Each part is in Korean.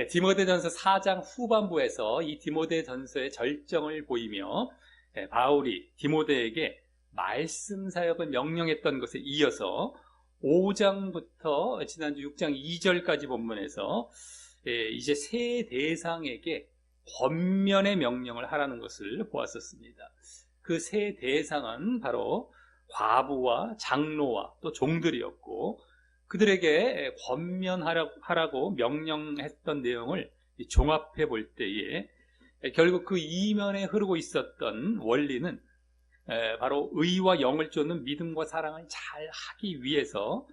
디모데전서 4장 후반부에서 이 디모데전서의 절정을 보이며 바울이 디모데에게 말씀 사역을 명령했던 것에 이어서 5장부터 지난주 6장 2절까지 본문에서 이제 세 대상에게 권면의 명령을 하라는 것을 보았었습니다. 그 세 대상은 바로 과부와 장로와 또 종들이었고, 그들에게 권면하라고 명령했던 내용을 종합해 볼 때에 결국 그 이면에 흐르고 있었던 원리는 바로 의와 영을 쫓는 믿음과 사랑을 잘 하기 위해서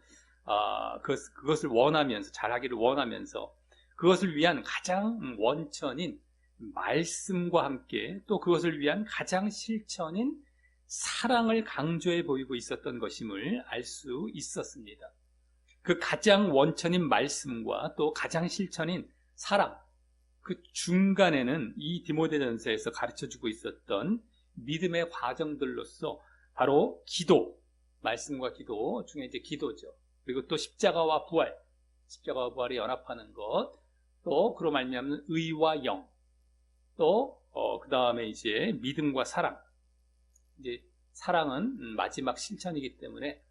그것을 원하면서, 잘하기를 원하면서 그것을 위한 가장 원천인 말씀과 함께 또 그것을 위한 가장 실천인 사랑을 강조해 보이고 있었던 것임을 알 수 있었습니다. 그 가장 원천인 말씀과 또 가장 실천인 사랑, 그 중간에는 이 디모데전서에서 가르쳐주고 있었던 믿음의 과정들로서 바로 기도, 말씀과 기도 중에 이제 기도죠. 그리고 또 십자가와 십자가와 부활이 연합하는 것, 또 그로 말미암는 의와 영, 또 그 다음에 이제 믿음과 사랑. 이제 사랑은 마지막 실천이기 때문에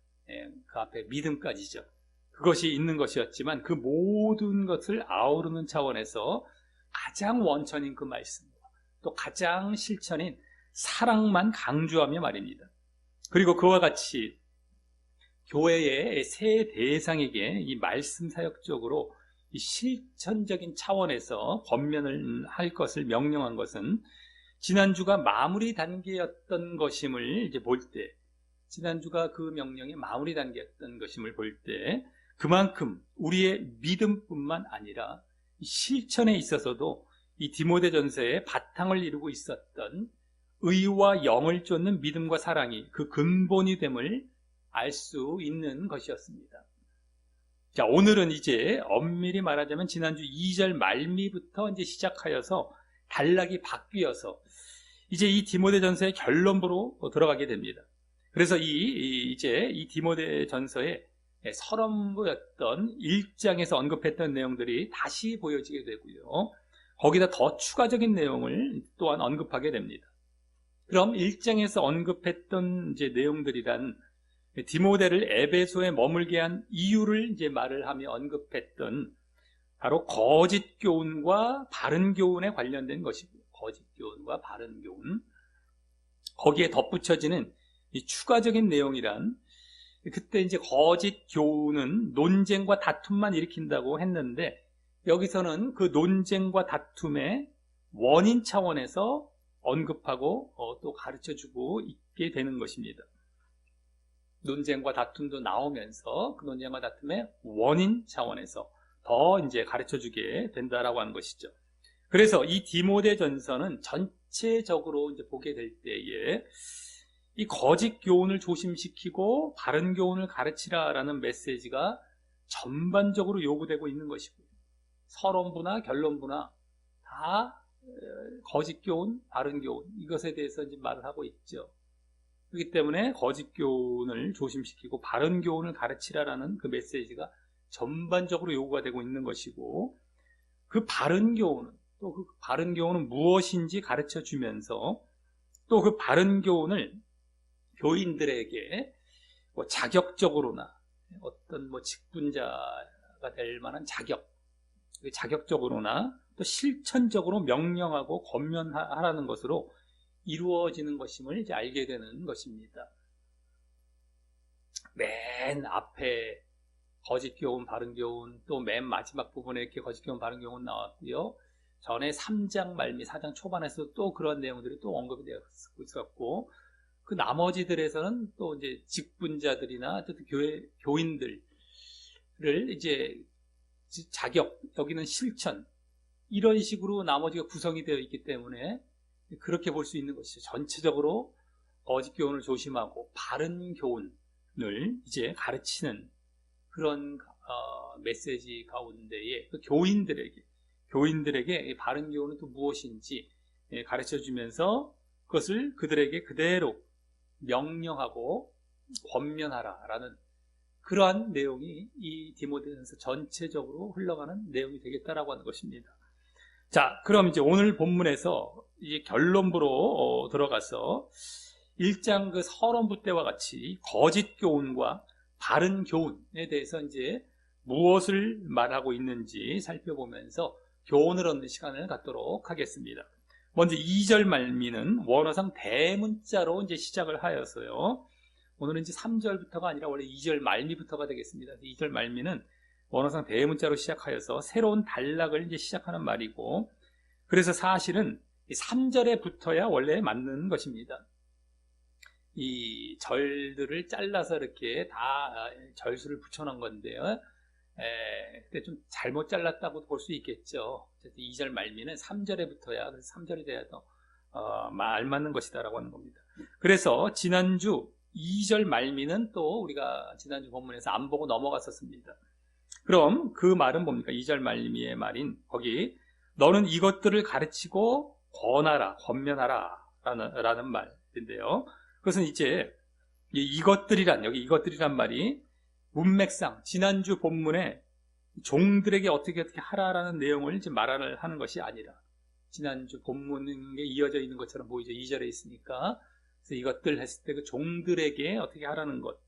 그 앞에 믿음까지죠. 그것이 있는 것이었지만 그 모든 것을 아우르는 차원에서 가장 원천인 그 말씀과 또 가장 실천인 사랑만 강조하며 말입니다. 그리고 그와 같이 교회의 세 대상에게 이 말씀 사역적으로 이 실천적인 차원에서 권면을 할 것을 명령한 것은 지난주가 마무리 단계였던 것임을 이제 볼 때, 지난주가 그 명령의 마무리 단계였던 것임을 볼 때, 그만큼 우리의 믿음뿐만 아니라 실천에 있어서도 이 디모데전서의 바탕을 이루고 있었던 의와 영을 쫓는 믿음과 사랑이 그 근본이 됨을 알 수 있는 것이었습니다. 자, 오늘은 이제 엄밀히 말하자면 지난주 2절 말미부터 이제 시작하여서 단락이 바뀌어서 이제 이 디모데전서의 결론부로 들어가게 됩니다. 그래서 이제 이 디모데전서의 서론부였던 1장에서 언급했던 내용들이 다시 보여지게 되고요. 거기다 더 추가적인 내용을 또한 언급하게 됩니다. 그럼 1장에서 언급했던 이제 내용들이란 디모데를 에베소에 머물게 한 이유를 이제 말을 하며 언급했던 바로 거짓 교훈과 바른 교훈에 관련된 것이고요. 거짓 교훈과 바른 교훈. 거기에 덧붙여지는 이 추가적인 내용이란, 그때 이제 거짓 교훈은 논쟁과 다툼만 일으킨다고 했는데, 여기서는 그 논쟁과 다툼의 원인 차원에서 언급하고 또 가르쳐주고 있게 되는 것입니다. 논쟁과 다툼도 나오면서 그 논쟁과 다툼의 원인 차원에서 더 이제 가르쳐주게 된다라고 하는 것이죠. 그래서 이 디모데전서는 전체적으로 이제 보게 될 때에 이 거짓 교훈을 조심시키고 바른 교훈을 가르치라라는 메시지가 전반적으로 요구되고 있는 것이고요. 서론부나 결론부나 다 거짓 교훈, 바른 교훈, 이것에 대해서 이제 말을 하고 있죠. 그렇기 때문에 거짓 교훈을 조심시키고 바른 교훈을 가르치라라는 그 메시지가 전반적으로 요구가 되고 있는 것이고, 그 바른 교훈은, 또 그 바른 교훈은 무엇인지 가르쳐 주면서 또 그 바른 교훈을 교인들에게 뭐 자격적으로나 어떤 뭐 직분자가 될 만한 자격적으로나 또 실천적으로 명령하고 권면하라는 것으로 이루어지는 것임을 이제 알게 되는 것입니다. 맨 앞에 거짓 교훈, 바른 교훈, 또 맨 마지막 부분에 이렇게 거짓 교훈, 바른 교훈 나왔고요. 전에 3장 말미, 4장 초반에서 또 그런 내용들이 또 언급이 되어 있었고, 그 나머지들에서는 또 이제 직분자들이나 또 교인들을 이제 자격, 여기는 실천, 이런 식으로 나머지가 구성이 되어 있기 때문에 그렇게 볼 수 있는 것이죠. 전체적으로 거짓 교훈을 조심하고 바른 교훈을 이제 가르치는 그런 메시지 가운데에 그 교인들에게 바른 교훈은 또 무엇인지 가르쳐 주면서 그것을 그들에게 그대로 명령하고 권면하라라는 그러한 내용이 이 디모데전서 전체적으로 흘러가는 내용이 되겠다라고 하는 것입니다. 자, 그럼 이제 오늘 본문에서 이제 결론부로 들어가서 1장 그 서론부 때와 같이 거짓 교훈과 바른 교훈에 대해서 이제 무엇을 말하고 있는지 살펴보면서 교훈을 얻는 시간을 갖도록 하겠습니다. 먼저 2절 말미는 원어상 대문자로 이제 시작을 하여서요. 오늘은 이제 3절부터가 아니라 원래 2절 말미부터가 되겠습니다. 2절 말미는 원어상 대문자로 시작하여서 새로운 단락을 이제 시작하는 말이고, 그래서 사실은 3절에 붙어야 원래 맞는 것입니다. 이 절들을 잘라서 이렇게 다 절수를 붙여놓은 건데요. 근데 좀 잘못 잘랐다고 볼 수 있겠죠. 2절 말미는 3절에 붙어야, 그래서 3절이 돼야 더 알맞는 것이다라고 하는 겁니다. 그래서 지난주 2절 말미는 또 우리가 지난주 본문에서 안 보고 넘어갔었습니다. 그럼 그 말은 뭡니까? 2절 말미의 말인 거기 너는 이것들을 가르치고 권하라, 권면하라 라는 말인데요. 그것은 이제 여기 이것들이란 말이 문맥상 지난주 본문에 종들에게 어떻게 하라라는 내용을 이제 말을 하는 것이 아니라, 지난주 본문에 이어져 있는 것처럼 보이죠. 2절에 있으니까. 그래서 이것들 했을 때 그 종들에게 어떻게 하라는 것,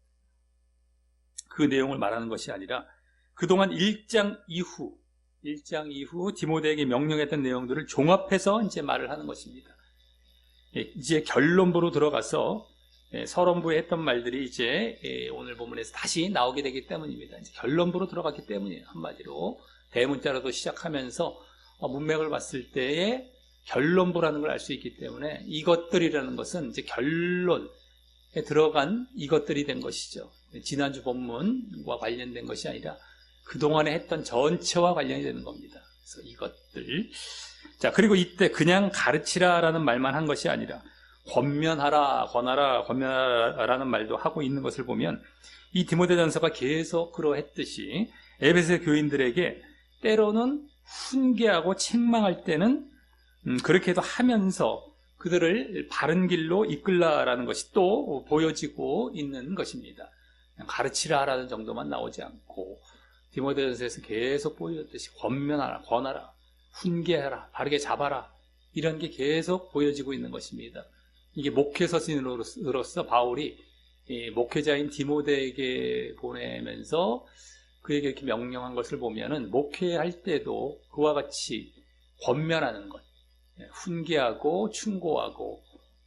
그 내용을 말하는 것이 아니라 그동안 1장 이후 디모데에게 명령했던 내용들을 종합해서 이제 말을 하는 것입니다. 이제 결론부로 들어가서 서론부에 했던 말들이 이제 오늘 본문에서 다시 나오게 되기 때문입니다. 이제 결론부로 들어갔기 때문이에요. 한마디로 대문자로도 시작하면서 문맥을 봤을 때의 결론부라는 걸 알 수 있기 때문에 이것들이라는 것은 이제 결론에 들어간 이것들이 된 것이죠. 지난주 본문과 관련된 것이 아니라 그동안에 했던 전체와 관련이 되는 겁니다. 그래서 이것들. 자, 그리고 이때 그냥 가르치라라는 말만 한 것이 아니라 권면하라, 권면하라라는 말도 하고 있는 것을 보면 이 디모데전서가 계속 그러했듯이 에베소 교인들에게 때로는 훈계하고 책망할 때는 그렇게도 하면서 그들을 바른 길로 이끌라라는 것이 또 보여지고 있는 것입니다. 그냥 가르치라라는 정도만 나오지 않고 디모데전서에서 계속 보여줬듯이 권면하라, 권하라, 훈계하라, 바르게 잡아라, 이런 게 계속 보여지고 있는 것입니다. 이게 목회서신으로서 바울이 목회자인 디모데에게 보내면서 그에게 이렇게 명령한 것을 보면은 목회할 때도 그와 같이 권면하는 것, 훈계하고 충고하고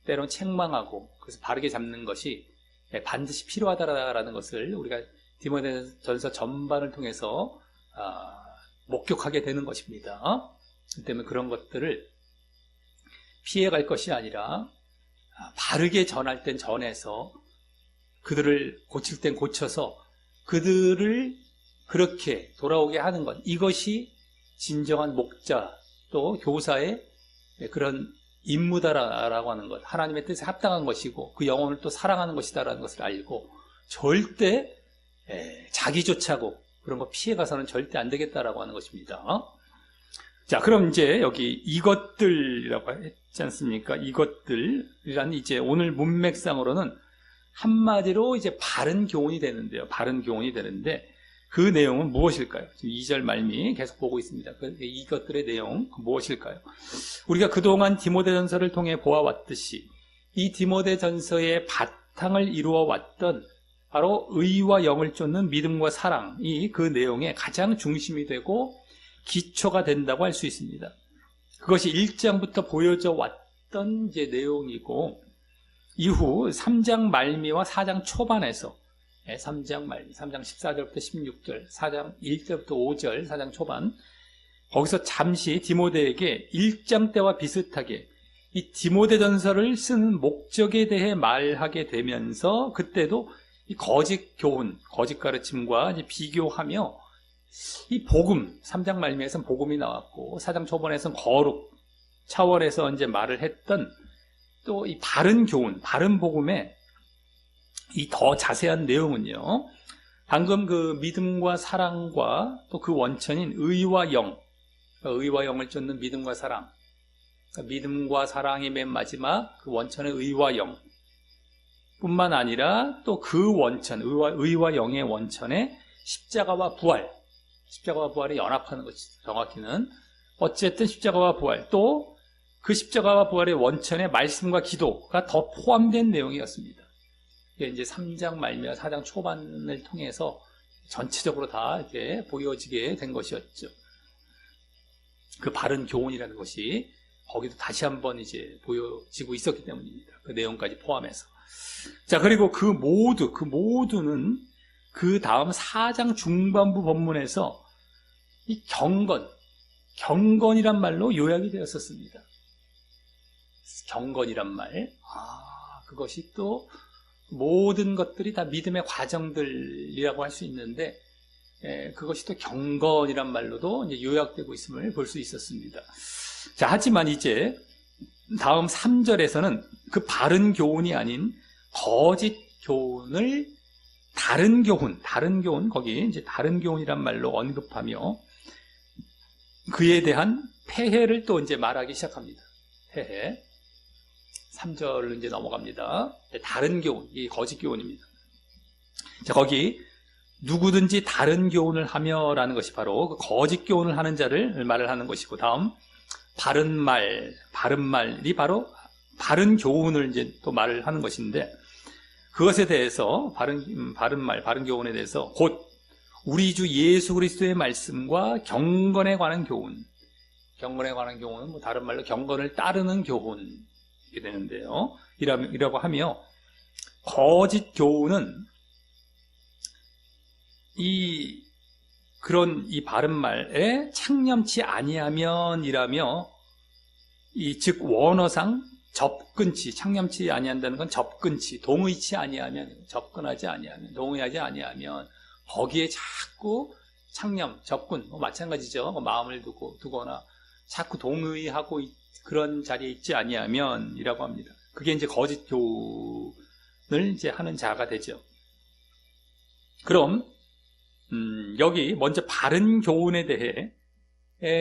때론 책망하고 그래서 바르게 잡는 것이 반드시 필요하다라는 것을 우리가 디모데전서 전반을 통해서 목격하게 되는 것입니다. 그 때문에 그런 것들을 피해갈 것이 아니라 바르게 전할 땐 전해서 그들을 고칠 땐 고쳐서 그들을 그렇게 돌아오게 하는 것, 이것이 진정한 목자 또 교사의 그런 임무다라고 하는 것, 하나님의 뜻에 합당한 것이고 그 영혼을 또 사랑하는 것이다라는 것을 알고 절대 자기 좋자고 그런 거 피해가서는 절대 안 되겠다라고 하는 것입니다. 자, 그럼 이제 여기 이것들이라고 했지 않습니까? 이것들이란 이제 오늘 문맥상으로는 한마디로 이제 바른 교훈이 되는데요. 바른 교훈이 되는데 그 내용은 무엇일까요? 지금 2절 말미 계속 보고 있습니다. 이것들의 내용 무엇일까요? 우리가 그동안 디모데전서를 통해 보아왔듯이 이 디모데전서의 바탕을 이루어 왔던 바로 의와 영을 쫓는 믿음과 사랑이 그 내용의 가장 중심이 되고 기초가 된다고 할 수 있습니다. 그것이 1장부터 보여져 왔던 이제 내용이고 이후 3장 말미와 4장 초반에서 3장 말미, 3장 14절부터 16절, 4장 1절부터 5절, 4장 초반 거기서 잠시 디모데에게 1장 때와 비슷하게 이 디모데전서를 쓰는 목적에 대해 말하게 되면서 그때도 이 거짓 교훈, 거짓 가르침과 이제 비교하며 이 복음, 3장 말미에서는 복음이 나왔고 4장 초반에서는 거룩 차원에서 이제 말을 했던 또 이 바른 교훈, 바른 복음의 이 더 자세한 내용은요, 방금 그 믿음과 사랑과 또 그 원천인 의와 영, 의와 영을 쫓는 믿음과 사랑, 그러니까 믿음과 사랑이 맨 마지막 그 원천의 의와 영, 뿐만 아니라 또 그 원천, 의와 영의 원천에 십자가와 부활이 연합하는 것이죠. 정확히는 어쨌든 십자가와 부활, 또 그 십자가와 부활의 원천에 말씀과 기도가 더 포함된 내용이었습니다. 이게 이제 3장 말미와 4장 초반을 통해서 전체적으로 다 이렇게 보여지게 된 것이었죠. 그 바른 교훈이라는 것이 거기도 다시 한번 이제 보여지고 있었기 때문입니다. 그 내용까지 포함해서. 자, 그리고 그 모두는 그 다음 4장 중반부 본문에서 이 경건이란 말로 요약이 되었었습니다. 경건이란 말. 그것이 또 모든 것들이 다 믿음의 과정들이라고 할 수 있는데, 그것이 또 경건이란 말로도 이제 요약되고 있음을 볼 수 있었습니다. 자, 하지만 이제 다음 3절에서는 그 바른 교훈이 아닌 거짓 교훈을 다른 교훈, 거기 이제 다른 교훈이란 말로 언급하며 그에 대한 폐해를 또 이제 말하기 시작합니다. 폐해. 3절로 이제 넘어갑니다. 다른 교훈, 이 거짓 교훈입니다. 자, 거기 누구든지 다른 교훈을 하며라는 것이 바로 그 거짓 교훈을 하는 자를 말을 하는 것이고, 다음 바른 말이 바로 바른 교훈을 이제 또 말을 하는 것인데, 그것에 대해서 바른 교훈에 대해서 곧 우리 주 예수 그리스도의 말씀과 경건에 관한 교훈은 뭐 다른 말로 경건을 따르는 교훈이 되는데요. 이라고 하며, 거짓 교훈은 이 바른 말에 창념치 아니하면이라며, 즉 원어상 접근치, 창념치 아니한다는 건 접근치, 동의치 아니하면, 접근하지 아니하면, 동의하지 아니하면, 거기에 자꾸 창념, 접근, 마찬가지죠. 마음을 두거나 자꾸 동의하고 그런 자리에 있지 아니하면이라고 합니다. 그게 이제 거짓 교훈을 이제 하는 자가 되죠. 그럼 여기 먼저 바른 교훈에 대해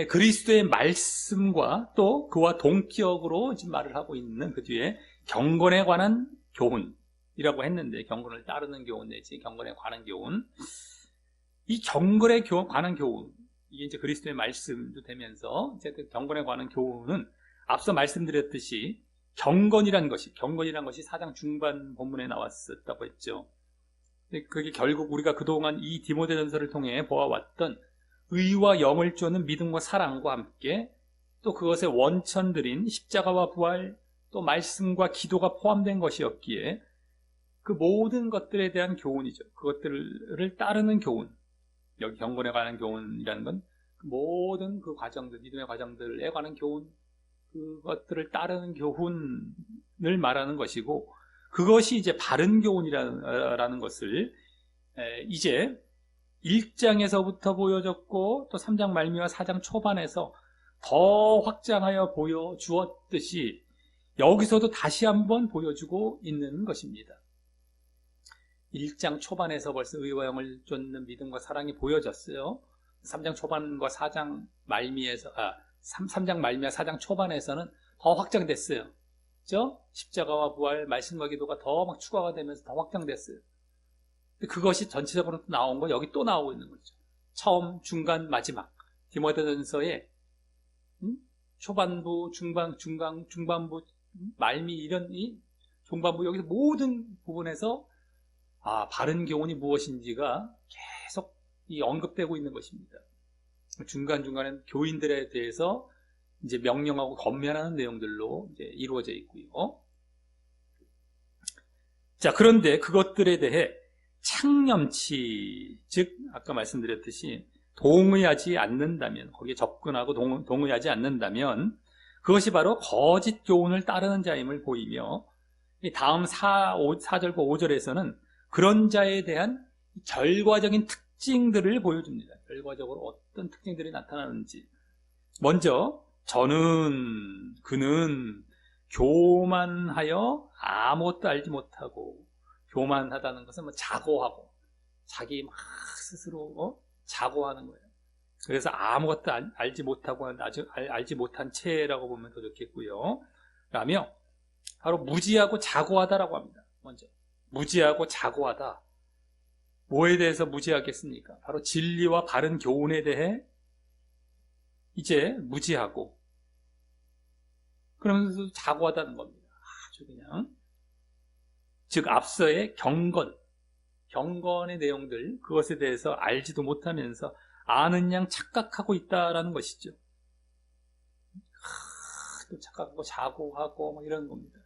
그리스도의 말씀과 또 그와 동격으로 지금 말을 하고 있는 그 뒤에 경건에 관한 교훈이라고 했는데, 경건을 따르는 교훈 내지 경건에 관한 교훈, 이 경건에 관한 교훈, 이게 이제 그리스도의 말씀도 되면서 어쨌든 경건에 관한 교훈은 앞서 말씀드렸듯이 경건이란 것이 4장 중반 본문에 나왔었다고 했죠. 그게 결국 우리가 그동안 이 디모데전서를 통해 보아왔던 의와 영을 쫓는 믿음과 사랑과 함께 또 그것의 원천들인 십자가와 부활, 또 말씀과 기도가 포함된 것이었기에 그 모든 것들에 대한 교훈이죠. 그것들을 따르는 교훈, 여기 경건에 관한 교훈이라는 건 모든 그 과정들, 믿음의 과정들에 관한 교훈, 그것들을 따르는 교훈을 말하는 것이고, 그것이 이제 바른 교훈이라는 것을 이제 1장에서부터 보여줬고 또 3장 말미와 4장 초반에서 더 확장하여 보여주었듯이 여기서도 다시 한번 보여주고 있는 것입니다. 1장 초반에서 벌써 의와 영을 쫓는 믿음과 사랑이 보여졌어요. 3장 초반과 4장 말미에서 3장 말미와 4장 초반에서는 더 확장됐어요. 그렇죠? 십자가와 부활, 말씀과 기도가 더 막 추가가 되면서 더 확장됐어요. 그것이 전체적으로 나온 거 여기 또 나오고 있는 거죠. 처음, 중간, 마지막. 디모데전서의 초반부, 중반부, 말미 이런 이 종반부, 여기서 모든 부분에서 바른 교훈이 무엇인지가 계속 언급되고 있는 것입니다. 중간중간엔 교인들에 대해서 이제 명령하고 권면하는 내용들로 이제 이루어져 있고요. 자, 그런데 그것들에 대해 창념치, 즉 아까 말씀드렸듯이 동의하지 않는다면, 거기에 접근하고 동의하지 않는다면 그것이 바로 거짓 교훈을 따르는 자임을 보이며, 다음 4절과 5절에서는 그런 자에 대한 결과적인 특징들을 보여줍니다. 결과적으로 어떤 특징들이 나타나는지. 먼저 그는 교만하여 아무것도 알지 못하고, 교만하다는 것은 자고하고, 자기 막 스스로 자고하는 거예요. 그래서 아무것도 알지 못하고 알지 못한 채라고 보면 더 좋겠고요. 라며 바로 무지하고 자고하다라고 합니다. 먼저 무지하고 자고하다. 뭐에 대해서 무지하겠습니까? 바로 진리와 바른 교훈에 대해 이제 무지하고, 그러면서 자고하다는 겁니다. 아주 그냥. 즉 앞서의 경건의 내용들, 그것에 대해서 알지도 못하면서 아는 양 착각하고 있다라는 것이죠. 또 착각하고 자고하고 뭐 이런 겁니다.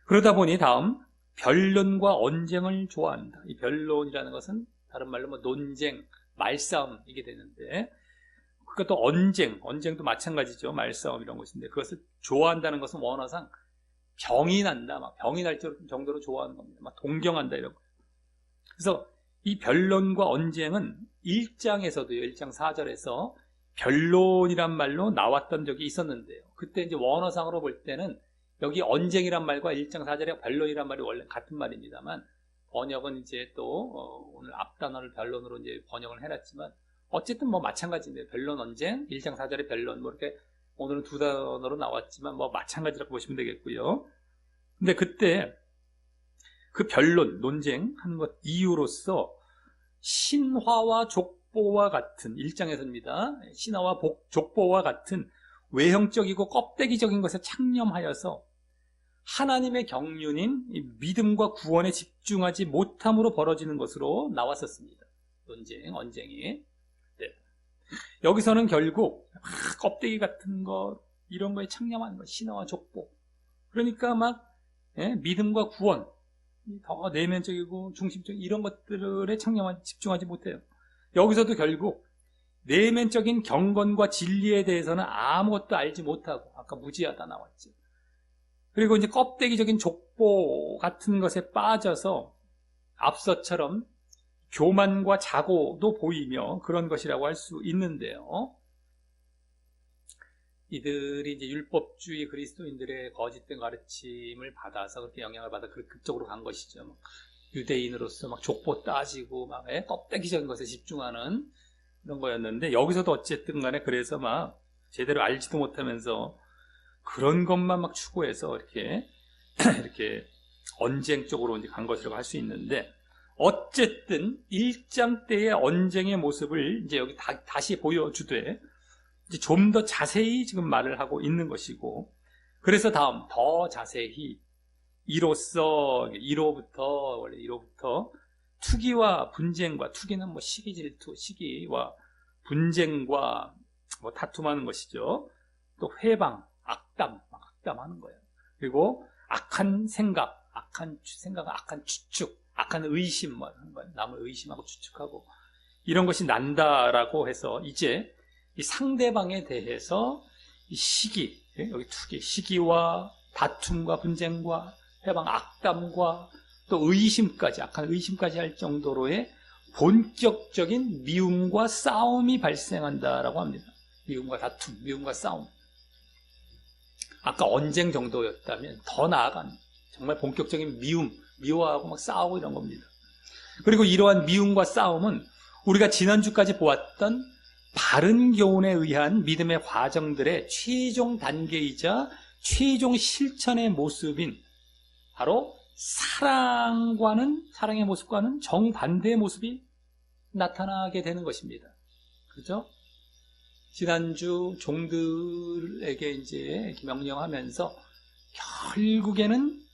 그러다 보니 다음, 변론과 언쟁을 좋아한다. 이 변론이라는 것은 다른 말로 뭐 논쟁, 말싸움이게 되는데, 그것도 언쟁도 마찬가지죠. 말싸움 이런 것인데, 그것을 좋아한다는 것은 원어상 병이 난다, 막 병이 날 정도로 좋아하는 겁니다. 막 동경한다 이런 거. 그래서 이 변론과 언쟁은 1장에서도요, 1장 4절에서 변론이란 말로 나왔던 적이 있었는데요. 그때 이제 원어상으로 볼 때는 여기 언쟁이란 말과 1장 4절의 변론이란 말이 원래 같은 말입니다만, 번역은 이제 또 오늘 앞단어를 변론으로 이제 번역을 해놨지만, 어쨌든 뭐 마찬가지인데요. 변론, 언쟁, 1장 4절의 변론, 뭐 이렇게 오늘은 두 단어로 나왔지만 뭐 마찬가지라고 보시면 되겠고요. 근데 그때 그 변론, 논쟁하는 것 이유로서 신화와 족보와 같은, 1장에서입니다. 신화와 족보와 같은 외형적이고 껍데기적인 것에 창념하여서 하나님의 경륜인 믿음과 구원에 집중하지 못함으로 벌어지는 것으로 나왔었습니다. 논쟁, 언쟁이. 네. 여기서는 결국 껍데기 같은 것, 이런 거에 창념하는 것, 신화와 족보. 그러니까 막 믿음과 구원, 더 내면적이고 중심적인 이런 것들에 집중하지 못해요. 여기서도 결국 내면적인 경건과 진리에 대해서는 아무것도 알지 못하고, 아까 무지하다 나왔죠. 그리고 이제 껍데기적인 족보 같은 것에 빠져서 앞서처럼 교만과 자고도 보이며 그런 것이라고 할 수 있는데요. 이들이 이제 율법주의 그리스도인들의 거짓된 가르침을 받아서 그렇게 영향을 받아 그쪽으로 간 것이죠. 막 유대인으로서 막 족보 따지고 막 껍데기적인 것에 집중하는 그런 거였는데, 여기서도 어쨌든 간에 그래서 막 제대로 알지도 못하면서 그런 것만 막 추구해서 이렇게 언쟁 쪽으로 이제 간 것이라고 할 수 있는데, 어쨌든 1장 때의 언쟁의 모습을 이제 여기 다시 보여주되 좀 더 자세히 지금 말을 하고 있는 것이고, 그래서 다음 더 자세히 1호부터 투기와 분쟁과, 투기는 뭐 시기 질투, 시기와 분쟁과 뭐 다툼하는 것이죠. 또 회방, 악담하는 거예요. 그리고 악한 생각, 악한 추측, 악한 의심, 뭐 하는 거예요. 남을 의심하고 추측하고 이런 것이 난다라고 해서 이제 이 상대방에 대해서 이 시기, 여기 투기, 시기와 다툼과 분쟁과 회방, 악담과 또 의심까지, 악한 의심까지 할 정도로의 본격적인 미움과 싸움이 발생한다라고 합니다. 미움과 다툼, 미움과 싸움. 아까 언쟁 정도였다면 더 나아간 정말 본격적인 미워하고 막 싸우고 이런 겁니다. 그리고 이러한 미움과 싸움은 우리가 지난주까지 보았던 바른 교훈에 의한 믿음의 과정들의 최종 단계이자 최종 실천의 모습인 바로 사랑의 모습과는 정반대의 모습이 나타나게 되는 것입니다. 그렇죠? 지난주 종들에게 이제 명령하면서 결국에는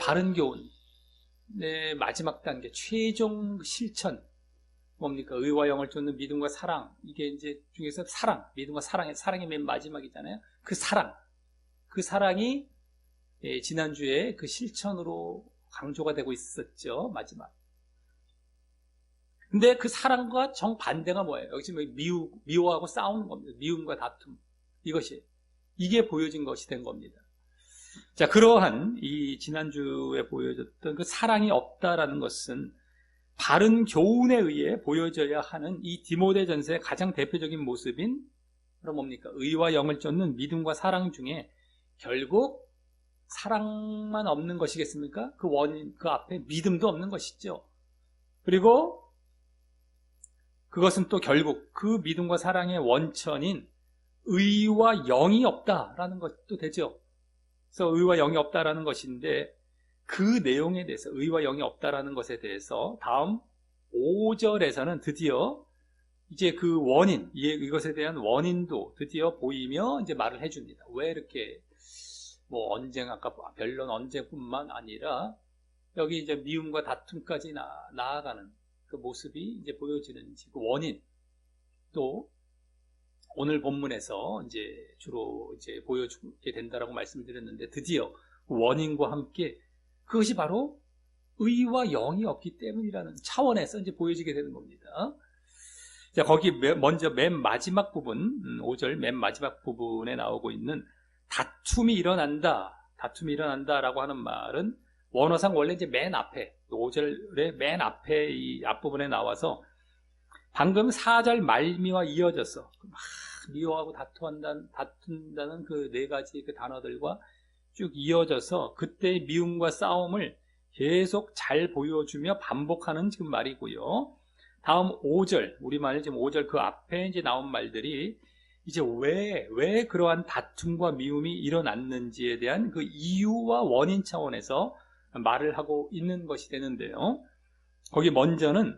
바른 교훈의 마지막 단계, 최종 실천, 뭡니까? 의와 영을 쫓는 믿음과 사랑. 이게 이제 중에서 믿음과 사랑이 맨 마지막이잖아요. 그 사랑이 지난주에 그 실천으로 강조가 되고 있었죠. 마지막. 근데 그 사랑과 정반대가 뭐예요? 여기 지금 미워하고 싸우는 겁니다. 미움과 다툼. 이게 보여진 것이 된 겁니다. 자, 그러한 이 지난주에 보여졌던 그 사랑이 없다라는 것은 바른 교훈에 의해 보여져야 하는 이 디모데전서의 가장 대표적인 모습인 그럼 뭡니까? 의와 영을 쫓는 믿음과 사랑 중에 결국 사랑만 없는 것이겠습니까? 그 원인, 그 앞에 믿음도 없는 것이죠. 그리고 그것은 또 결국 그 믿음과 사랑의 원천인 의와 영이 없다라는 것도 되죠. 그래서 의와 영이 없다라는 것인데, 그 내용에 대해서 의와 영이 없다라는 것에 대해서 다음 5절에서는 드디어 이제 그 원인, 이것에 대한 원인도 드디어 보이며 이제 말을 해줍니다. 왜 이렇게 뭐 언쟁, 아까 변론 언쟁뿐만 아니라 여기 이제 미움과 다툼까지 나아가는 그 모습이 이제 보여지는지, 그 원인, 또 오늘 본문에서 이제 주로 이제 보여주게 된다라고 말씀드렸는데, 드디어 그 원인과 함께 그것이 바로 의와 영이 없기 때문이라는 차원에서 이제 보여지게 되는 겁니다. 자, 거기 먼저 맨 마지막 부분, 5절 맨 마지막 부분에 나오고 있는 다툼이 일어난다라고 하는 말은 원어상 원래 이제 맨 앞에, 5절의 맨 앞에 이 앞부분에 나와서 방금 4절 말미와 이어져서 막 미워하고 다툰다는 그 네 가지 그 단어들과 쭉 이어져서 그때의 미움과 싸움을 계속 잘 보여주며 반복하는 지금 말이고요. 다음 5절, 우리말 지금 5절 그 앞에 이제 나온 말들이 이제 왜 그러한 다툼과 미움이 일어났는지에 대한 그 이유와 원인 차원에서 말을 하고 있는 것이 되는데요. 거기 먼저는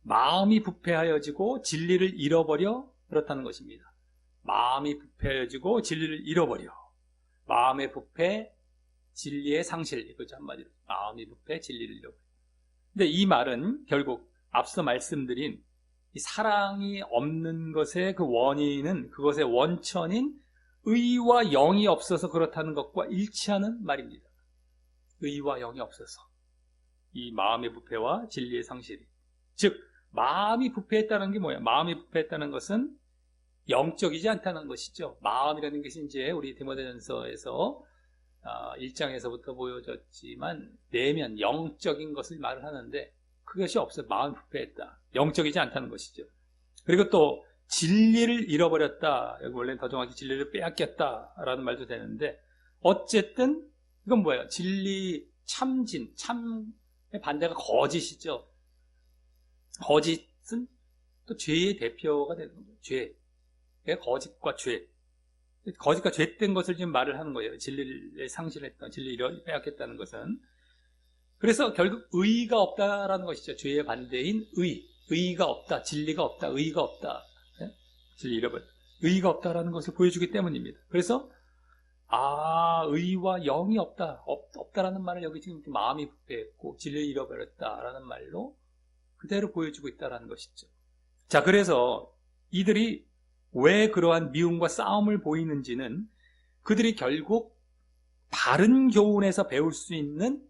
마음이 부패하여지고 진리를 잃어버려 그렇다는 것입니다. 마음이 부패하여지고 진리를 잃어버려. 마음의 부패, 진리의 상실. 이거죠, 한마디로. 마음이 부패, 진리를 잃어버려. 근데 이 말은 결국 앞서 말씀드린 이 사랑이 없는 것의 그 원인은, 그것의 원천인 의와 영이 없어서 그렇다는 것과 일치하는 말입니다. 의와 영이 없어서. 이 마음의 부패와 진리의 상실이. 즉, 마음이 부패했다는 게 뭐예요? 마음이 부패했다는 것은 영적이지 않다는 것이죠. 마음이라는 것이 이제 우리 디모데전서에서 1장에서부터 보여졌지만 내면, 영적인 것을 말을 하는데 그것이 없어요. 마음이 부패했다. 영적이지 않다는 것이죠. 그리고 또 진리를 잃어버렸다. 여기 원래는 더 정확히 진리를 빼앗겼다라는 말도 되는데, 어쨌든 이건 뭐예요? 진리, 참진, 참의 반대가 거짓이죠. 거짓은 또 죄의 대표가 되는 거죠. 죄. 거짓과 죄. 거짓과 죄된 것을 지금 말을 하는 거예요. 진리를 상실했다, 진리를 빼앗겼다는 것은. 그래서 결국 의가 없다라는 것이죠. 죄의 반대인 의. 의가 없다, 진리가 없다, 의가 없다. 진리 잃어버렸다. 의가 없다라는 것을 보여주기 때문입니다. 그래서 의와 영이 없다라는 말을 여기 지금 마음이 부패했고 진리를 잃어버렸다라는 말로 그대로 보여주고 있다라는 것이죠. 자, 그래서 이들이 왜 그러한 미움과 싸움을 보이는지는 그들이 결국 바른 교훈에서 배울 수 있는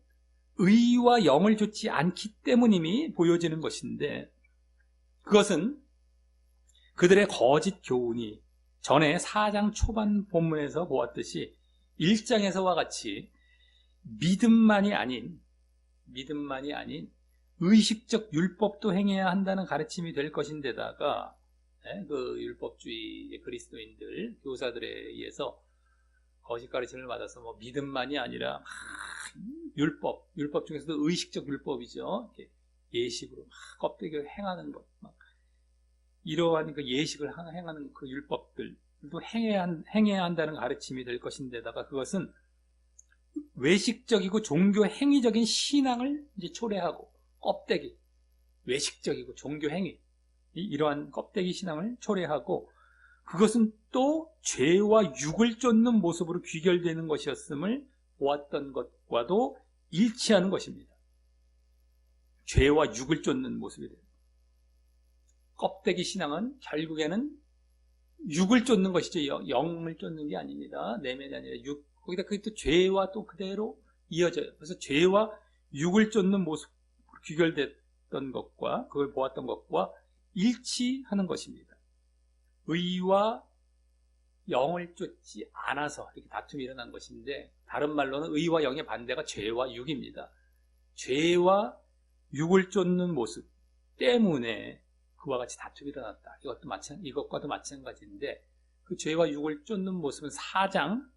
의와 영을 좇지 않기 때문임이 보여지는 것인데, 그것은 그들의 거짓 교훈이 전에 4장 초반 본문에서 보았듯이 1장에서와 같이 믿음만이 아닌 의식적 율법도 행해야 한다는 가르침이 될 것인데다가, 그 율법주의 그리스도인들, 교사들에 의해서 거짓 가르침을 받아서 뭐 믿음만이 아니라 율법 중에서도 의식적 율법이죠. 이렇게 예식으로 막 껍데기를 행하는 것, 막 이러한 그 예식을 행하는 그 율법들도 행해야 한다는 가르침이 될 것인데다가, 그것은 외식적이고 종교 행위적인 신앙을 이제 초래하고, 껍데기, 외식적이고 종교 행위, 이러한 껍데기 신앙을 초래하고, 그것은 또 죄와 육을 쫓는 모습으로 귀결되는 것이었음을 보았던 것과도 일치하는 것입니다. 죄와 육을 쫓는 모습이 돼요. 껍데기 신앙은 결국에는 육을 쫓는 것이죠. 영을 쫓는 게 아닙니다. 내면이 아니라 육. 거기다 그게 또 죄와 또 그대로 이어져요. 그래서 죄와 육을 쫓는 모습으로 귀결됐던 것과 그걸 보았던 것과 일치하는 것입니다. 의와 영을 쫓지 않아서 이렇게 다툼이 일어난 것인데, 다른 말로는 의와 영의 반대가 죄와 육입니다. 죄와 육을 쫓는 모습 때문에 그와 같이 다툼이 일어났다. 이것과도 마찬가지인데, 그 죄와 육을 쫓는 모습은 4장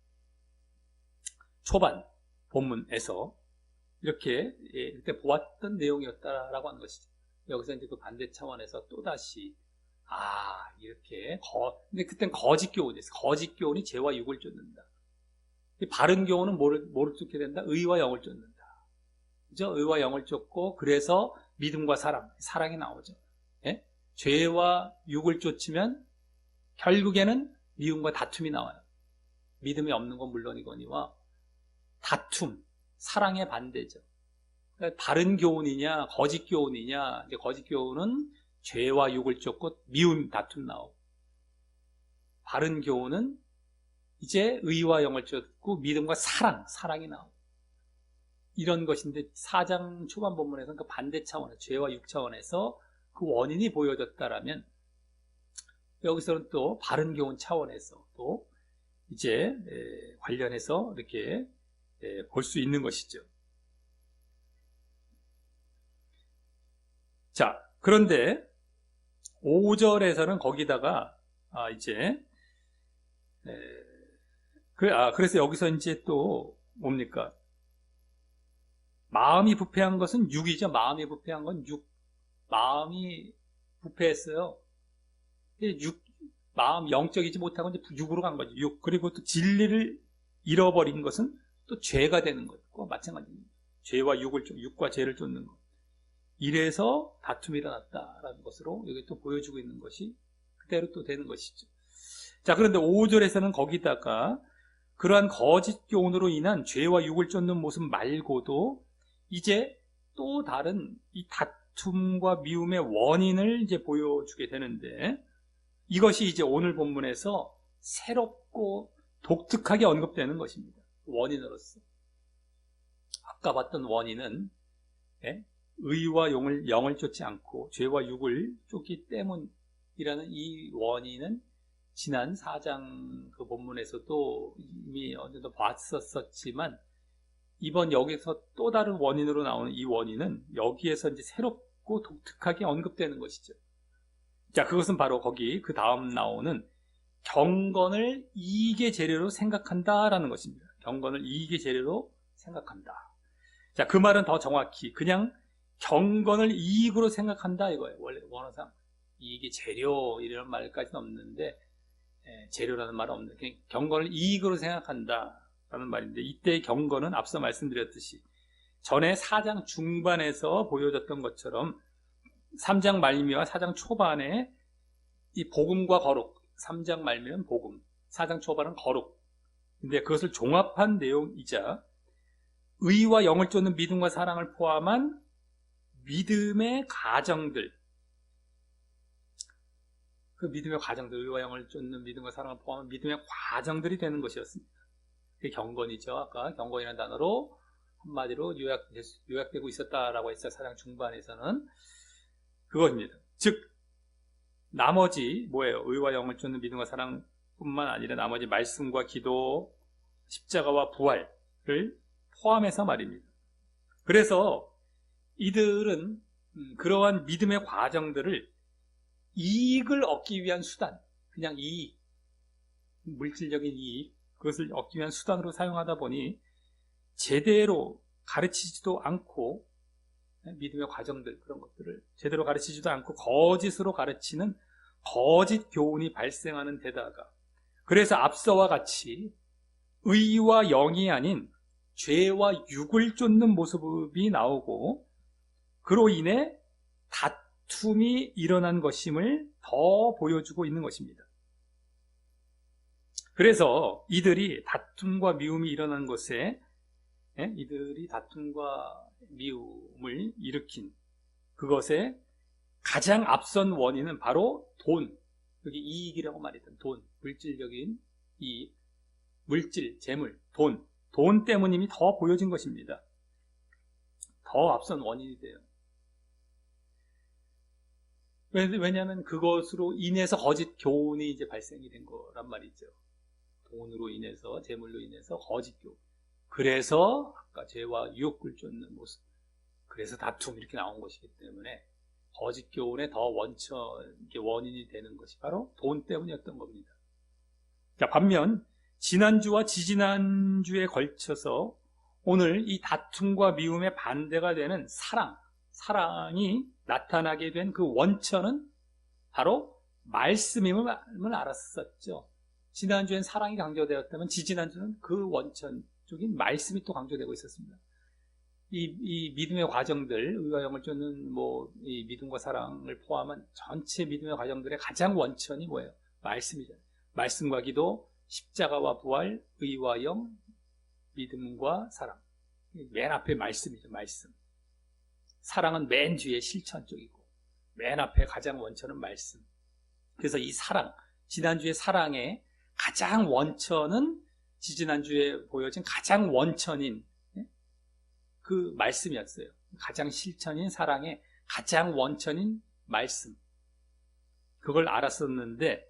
초반 본문에서 이렇게 그때 보았던 내용이었다라고 하는 것이죠. 여기서 이제 그 반대 차원에서 또다시 이렇게 근데 그땐 거짓 교훈이었어요. 거짓 교훈이 죄와 육을 쫓는다. 이 바른 교훈은 뭐를 쫓게 된다? 의와 영을 쫓는다. 그죠? 의와 영을 쫓고, 그래서 믿음과 사랑이 나오죠. 예? 죄와 육을 쫓으면 결국에는 미움과 다툼이 나와요. 믿음이 없는 건 물론이거니와 다툼, 사랑의 반대죠. 그러니까 바른 교훈이냐, 거짓 교훈이냐. 이제 거짓 교훈은 죄와 육을 쫓고 미움, 다툼 나오고, 바른 교훈은 이제 의와 영을 쫓고 믿음과 사랑이 나오고, 이런 것인데 4장 초반 본문에서는 그 반대 차원에서, 죄와 육 차원에서 그 원인이 보여졌다라면, 여기서는 또 바른 교훈 차원에서 또 이제 관련해서 이렇게 볼 수 있는 것이죠. 자, 그런데 5절에서는 거기다가 이제 그래서 여기서 이제 또 뭡니까? 마음이 부패한 것은 육이죠. 마음이 부패한 건 육. 마음이 부패했어요. 마음 영적이지 못하고 이제 육으로 간 거죠. 육. 그리고 또 진리를 잃어버린 것은 또 죄가 되는 것과 마찬가지입니다. 죄와 육과 죄를 쫓는 것. 이래서 다툼이 일어났다라는 것으로 여기 또 보여주고 있는 것이 그대로 또 되는 것이죠. 자, 그런데 5절에서는 거기다가 그러한 거짓 교훈으로 인한 죄와 육을 쫓는 모습 말고도 이제 또 다른 이 다툼과 미움의 원인을 이제 보여주게 되는데, 이것이 이제 오늘 본문에서 새롭고 독특하게 언급되는 것입니다. 원인으로서. 아까 봤던 원인은 의와 영을 쫓지 않고 죄와 육을 쫓기 때문이라는 이 원인은 지난 4장 그 본문에서도 이미 어느 정도 봤었지만, 이번 여기서 또 다른 원인으로 나오는 이 원인은 여기에서 이제 새롭고 독특하게 언급되는 것이죠. 자, 그것은 바로 거기 그 다음 나오는 경건을 이익의 재료로 생각한다라는 것입니다. 경건을 이익의 재료로 생각한다. 자, 그 말은 더 정확히 그냥 경건을 이익으로 생각한다 이거예요. 원래 원어상 이익의 재료 이런 말까지는 없는데, 재료라는 말은 없는데 경건을 이익으로 생각한다라는 말인데, 이때의 경건은 앞서 말씀드렸듯이 전에 4장 중반에서 보여줬던 것처럼 3장 말미와 4장 초반에 이 복음과 거룩, 3장 말미는 복음, 4장 초반은 거룩. 근데 그것을 종합한 내용이자 의와 영을 쫓는 믿음과 사랑을 포함한 믿음의 가정들, 그 믿음의 과정들, 의와 영을 쫓는 믿음과 사랑을 포함한 믿음의 과정들이 되는 것이었습니다. 그게 경건이죠. 아까 경건이라는 단어로 한마디로 요약되고 있었다라고 했어요. 4장 중반에서는 그것입니다. 즉 나머지 뭐예요? 의와 영을 쫓는 믿음과 사랑뿐만 아니라 나머지 말씀과 기도, 십자가와 부활을 포함해서 말입니다. 그래서 이들은 그러한 믿음의 과정들을 이익을 얻기 위한 수단, 그냥 이익, 물질적인 이익, 그것을 얻기 위한 수단으로 사용하다 보니 제대로 가르치지도 않고, 믿음의 과정들, 그런 것들을 제대로 가르치지도 않고 거짓으로 가르치는 거짓 교훈이 발생하는 데다가, 그래서 앞서와 같이 의와 영이 아닌 죄와 육을 쫓는 모습이 나오고, 그로 인해 다툼이 일어난 것임을 더 보여주고 있는 것입니다. 그래서 이들이 다툼과 미움이 일어난 것에, 이들이 다툼과 미움을 일으킨 그것의 가장 앞선 원인은 바로 돈, 여기 이익이라고 말했던 돈, 물질적인 이익, 물질, 재물, 돈 때문임이 더 보여진 것입니다. 더 앞선 원인이 돼요. 왜냐하면 그것으로 인해서 거짓 교훈이 이제 발생이 된 거란 말이죠. 돈으로 인해서, 재물로 인해서 거짓 교훈. 그래서 아까 죄와 유혹을 쫓는 모습, 그래서 다툼 이렇게 나온 것이기 때문에 거짓 교훈의 더 원인이 되는 것이 바로 돈 때문이었던 겁니다. 자, 반면 지난주와 지지난주에 걸쳐서 오늘 이 다툼과 미움의 반대가 되는 사랑이 나타나게 된 그 원천은 바로 말씀임을 알았었죠. 지난주엔 사랑이 강조되었다면 지지난주는 그 원천 쪽인 말씀이 또 강조되고 있었습니다. 이 믿음의 과정들, 의와 영을 쫓는 이 믿음과 사랑을 포함한 전체 믿음의 과정들의 가장 원천이 뭐예요? 말씀이죠. 말씀과 기도, 십자가와 부활, 의와 영, 믿음과 사랑. 맨 앞에 말씀이죠. 말씀. 사랑은 맨 뒤에 실천 쪽이고 맨 앞에 가장 원천은 말씀. 그래서 이 사랑, 지난주의 사랑의 가장 원천은 지지난주에 보여진 가장 원천인 그 말씀이었어요. 가장 실천인 사랑의 가장 원천인 말씀. 그걸 알았었는데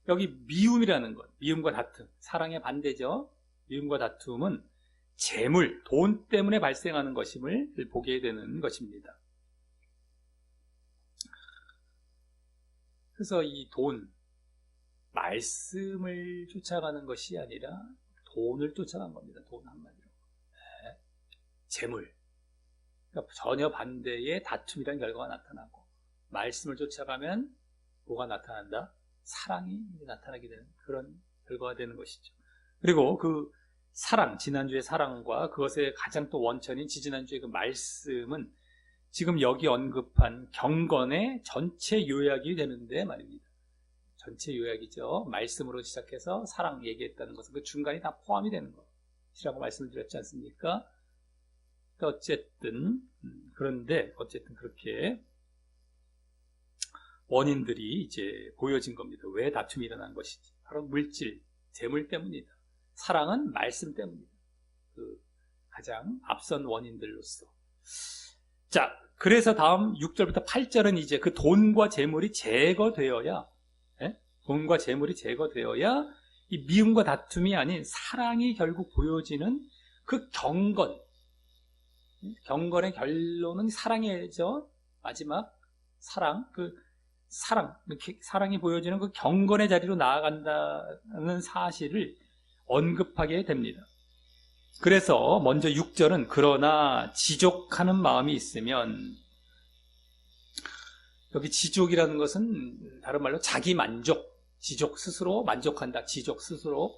여기 미움이라는 것, 미움과 다툼, 사랑의 반대죠. 미움과 다툼은 재물, 돈 때문에 발생하는 것임을 보게 되는 것입니다. 그래서 이 돈, 말씀을 쫓아가는 것이 아니라 돈을 쫓아간 겁니다. 돈 한마디로. 네. 재물. 그러니까 전혀 반대의 다툼이라는 결과가 나타나고, 말씀을 쫓아가면 뭐가 나타난다? 사랑이 나타나게 되는 그런 결과가 되는 것이죠. 그리고 그 사랑, 지난주의 사랑과 그것의 가장 또 원천인 지지난주의 그 말씀은 지금 여기 언급한 경건의 전체 요약이 되는데 말입니다. 전체 요약이죠. 말씀으로 시작해서 사랑 얘기했다는 것은 그 중간이 다 포함이 되는 것이라고 말씀드렸지 않습니까? 그러니까 그런데 어쨌든 그렇게 원인들이 이제 보여진 겁니다. 왜 다툼이 일어난 것인지. 바로 물질, 재물 때문이다. 사랑은 말씀 때문이다. 그 가장 앞선 원인들로서. 자, 그래서 다음 6절부터 8절은 이제 그 돈과 재물이 제거되어야, 돈과 재물이 제거되어야 이 미움과 다툼이 아닌 사랑이 결국 보여지는 그 경건. 경건의 결론은 사랑이죠. 마지막 사랑, 사랑이 보여지는 그 경건의 자리로 나아간다는 사실을 언급하게 됩니다. 그래서 먼저 6절은 그러나 지족하는 마음이 있으면, 여기 지족이라는 것은 다른 말로 자기 만족, 지족 스스로 만족한다. 지족 스스로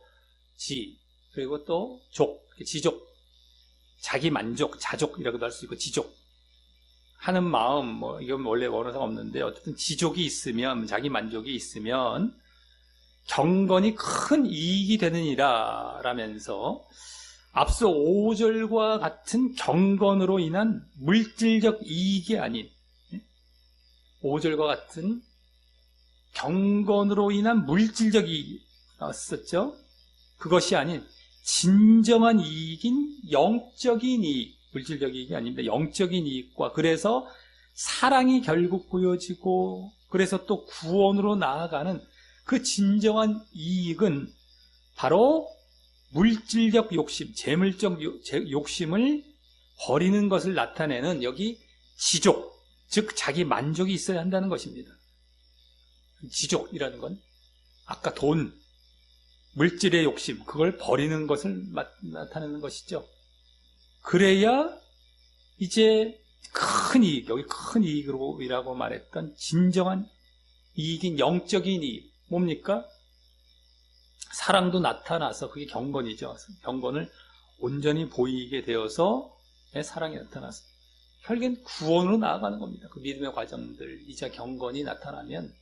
그리고 또 지족, 자기 만족, 자족이라고도 할 수 있고 지족 하는 마음, 이건 원래 원어가 없는데 어쨌든 지족이 있으면, 자기 만족이 있으면 경건이 큰 이익이 되느니라 라면서 앞서 5절과 같은 경건으로 인한 물질적 이익이 아닌 5절과 같은 경건으로 인한 물질적 이익이 나왔었죠. 그것이 아닌 진정한 이익인 영적인 이익, 물질적 이익이 아닙니다. 영적인 이익과, 그래서 사랑이 결국 보여지고, 그래서 또 구원으로 나아가는 그 진정한 이익은 바로 물질적 욕심, 재물적 욕심을 버리는 것을 나타내는 여기 지족, 즉 자기 만족이 있어야 한다는 것입니다. 지족이라는 건 아까 돈, 물질의 욕심, 그걸 버리는 것을 나타내는 것이죠. 그래야 이제 큰 이익, 여기 큰 이익이라고 말했던 진정한 이익인 영적인 이익, 뭡니까? 사랑도 나타나서 그게 경건이죠. 경건을 온전히 보이게 되어서 사랑이 나타나서 결국엔 구원으로 나아가는 겁니다. 그 믿음의 과정들, 이자 경건이 나타나면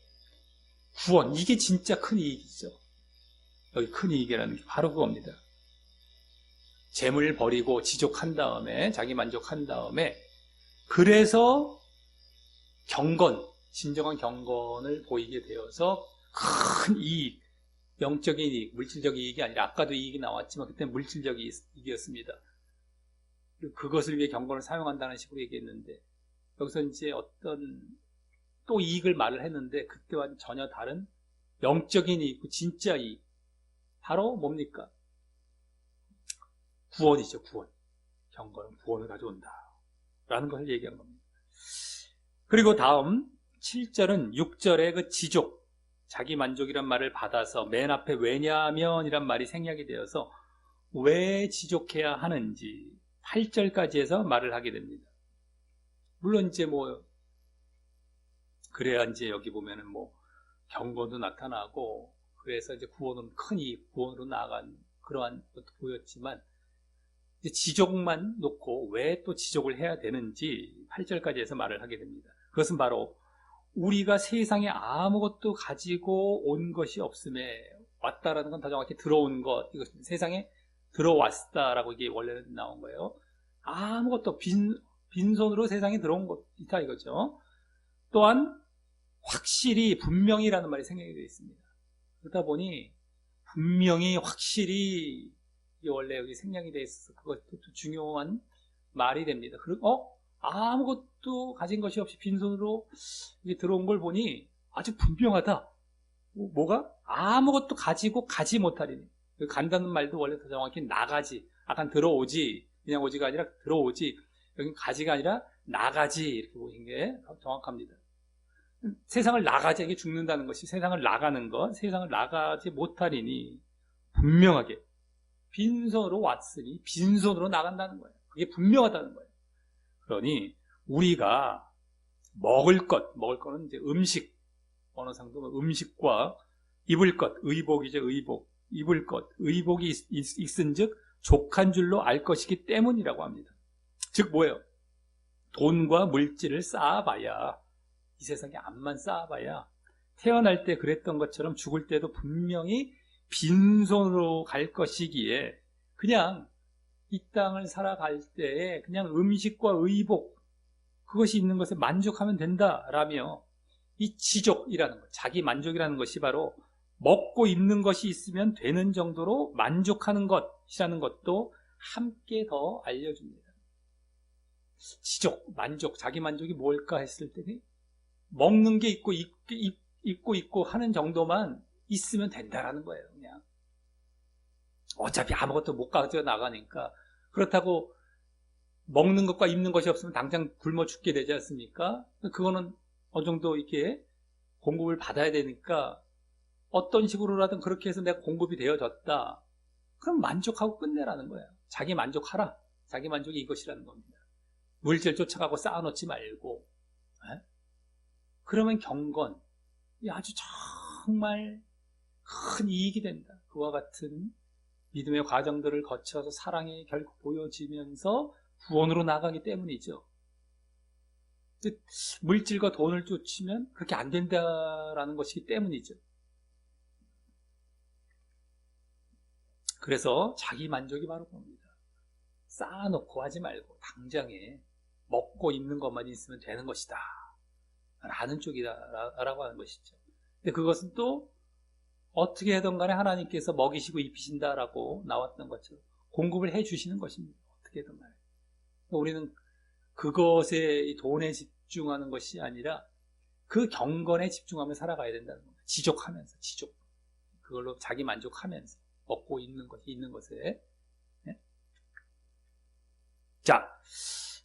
구원, 이게 진짜 큰 이익이죠. 여기 큰 이익이라는 게 바로 그겁니다. 재물 버리고 지족한 다음에, 자기 만족한 다음에, 그래서 경건, 진정한 경건을 보이게 되어서 큰 이익, 영적인 이익, 물질적 이익이 아니라, 아까도 이익이 나왔지만 그때 물질적 이익이었습니다. 그것을 위해 경건을 사용한다는 식으로 얘기했는데, 여기서 이제 어떤 또 이익을 말을 했는데 그때와는 전혀 다른 영적인 이익, 진짜 이익, 바로 뭡니까? 구원이죠. 구원. 경건은 구원을 가져온다 라는 것을 얘기한 겁니다. 그리고 다음 7절은 6절의 그 지족, 자기 만족이란 말을 받아서 맨 앞에 왜냐하면 이란 말이 생략이 되어서 왜 지족해야 하는지 8절까지 해서 말을 하게 됩니다. 물론 이제 그래야 이제 여기 보면은 경건도 나타나고 그래서 이제 구원은 큰 이익, 구원으로 나아간 그러한 것도 보였지만, 이제 지족만 놓고 왜 또 지족을 해야 되는지 8절까지 해서 말을 하게 됩니다. 그것은 바로 우리가 세상에 아무것도 가지고 온 것이 없음에, 왔다라는 건 더 정확히 들어온 것, 이것 세상에 들어왔다라고 이게 원래는 나온 거예요. 아무것도 빈손으로 세상에 들어온 것이다 이거죠. 또한 확실히 분명히라는 말이 생략이 되어 있습니다. 그러다 보니 분명히 확실히 원래 여기 생략이 되어 있어서 그것도 중요한 말이 됩니다. 그리고 아무것도 가진 것이 없이 빈손으로 들어온 걸 보니 아주 분명하다. 뭐가? 아무것도 가지고 가지 못하리니. 간다는 말도 원래 더 정확히 나가지. 약간 들어오지. 그냥 오지가 아니라 들어오지. 여기 가지가 아니라 나가지. 이렇게 보시는 게 정확합니다. 세상을 나가지. 이게 죽는다는 것이 세상을 나가는 것. 세상을 나가지 못하리니 분명하게 빈손으로 왔으니 빈손으로 나간다는 거예요. 그게 분명하다는 거예요. 그러니 우리가 먹을 거는 이제 음식, 어느 상도 음식과 입을 것, 의복이죠, 의복. 입을 것, 의복이 있은즉 족한 줄로 알 것이기 때문이라고 합니다. 즉 뭐예요? 돈과 물질을 쌓아봐야, 이 세상에 암만 쌓아봐야 태어날 때 그랬던 것처럼 죽을 때도 분명히 빈손으로 갈 것이기에, 그냥 이 땅을 살아갈 때에 그냥 음식과 의복, 그것이 있는 것에 만족하면 된다라며, 이 지족이라는 것, 자기 만족이라는 것이 바로 먹고 입는 것이 있으면 되는 정도로 만족하는 것이라는 것도 함께 더 알려줍니다. 지족, 만족, 자기 만족이 뭘까 했을 때는 먹는 게 있고 하는 정도만 있으면 된다라는 거예요. 그냥 어차피 아무것도 못 가져 나가니까. 그렇다고 먹는 것과 입는 것이 없으면 당장 굶어 죽게 되지 않습니까? 그거는 어느 정도 이렇게 공급을 받아야 되니까 어떤 식으로라든 그렇게 해서 내가 공급이 되어졌다. 그럼 만족하고 끝내라는 거예요. 자기 만족하라. 자기 만족이 이것이라는 겁니다. 물질 쫓아가고 쌓아놓지 말고. 그러면 경건, 아주 정말 큰 이익이 된다. 그와 같은 믿음의 과정들을 거쳐서 사랑이 결국 보여지면서 구원으로 나가기 때문이죠. 물질과 돈을 쫓으면 그렇게 안 된다라는 것이기 때문이죠. 그래서 자기 만족이 바로 그겁니다. 쌓아놓고 하지 말고 당장에 먹고 입는 것만 있으면 되는 것이다 라는 쪽이다라고 하는 것이죠. 근데 그것은 또 어떻게 하든 간에 하나님께서 먹이시고 입히신다라고 나왔던 것처럼 공급을 해주시는 것입니다. 어떻게든 간에. 우리는 그것에, 이 돈에 집중하는 것이 아니라 그 경건에 집중하며 살아가야 된다는 겁니다. 지족하면서, 그걸로 자기 만족하면서 먹고 있는 것에. 네? 자,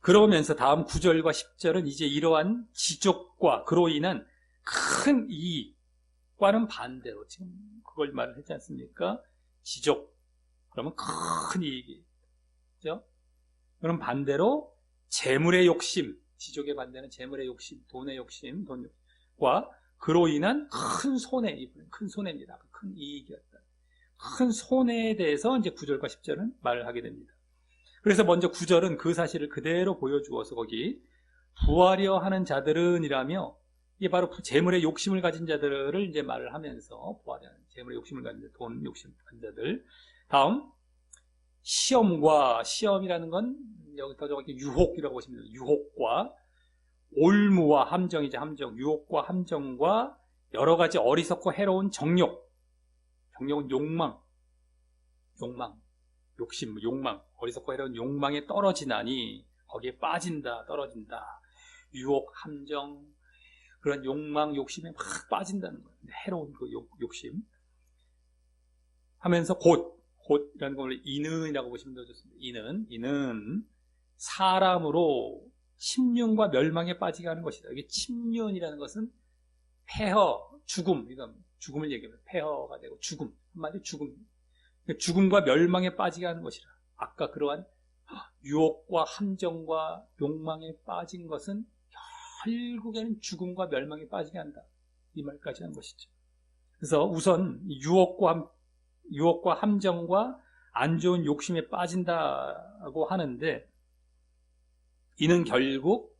그러면서 다음 9절과 10절은 이제 이러한 지족과 그로 인한 큰 이익과는 반대로, 지금 그걸 말을 했지 않습니까? 지족, 그러면 큰 이익이, 그죠? 그럼 반대로 재물의 욕심, 지족의 반대는 재물의 욕심, 돈의 욕심, 돈과 그로 인한 큰 손해, 큰 손해입니다. 큰 이익이었다. 큰 손해에 대해서 이제 9절과 10절은 말을 하게 됩니다. 그래서 먼저 9절은 그 사실을 그대로 보여주어서 거기 부하려 하는 자들은 이라며, 이게 바로 재물의 욕심을 가진 자들을 이제 말을 하면서 부하려 하는, 재물의 욕심을 가진 자들, 돈 욕심을 가진 자들. 다음 시험이라는 건 여기 더 정확히 유혹이라고 보시면 됩니다. 유혹과 올무와 함정이죠. 함정, 유혹과 함정과 여러 가지 어리석고 해로운 정욕. 정욕은 욕망, 욕심, 욕망, 어리석고 해로운 욕망에 떨어지나니, 거기에 빠진다, 떨어진다. 유혹, 함정, 그런 욕망, 욕심에 막 빠진다는 거예요. 해로운 그 욕심. 하면서 곧이라는 걸 이는이라고 보시면 더 좋습니다. 이는 사람으로 침륜과 멸망에 빠지게 하는 것이다. 이게 침륜이라는 것은 폐허, 죽음, 그러니까 죽음을 얘기하면 폐허가 되고 죽음, 한마디로 죽음. 죽음과 멸망에 빠지게 하는 것이라. 아까 그러한 유혹과 함정과 욕망에 빠진 것은 결국에는 죽음과 멸망에 빠지게 한다. 이 말까지 한 것이죠. 그래서 우선 유혹과 함정과 안 좋은 욕심에 빠진다고 하는데, 이는 결국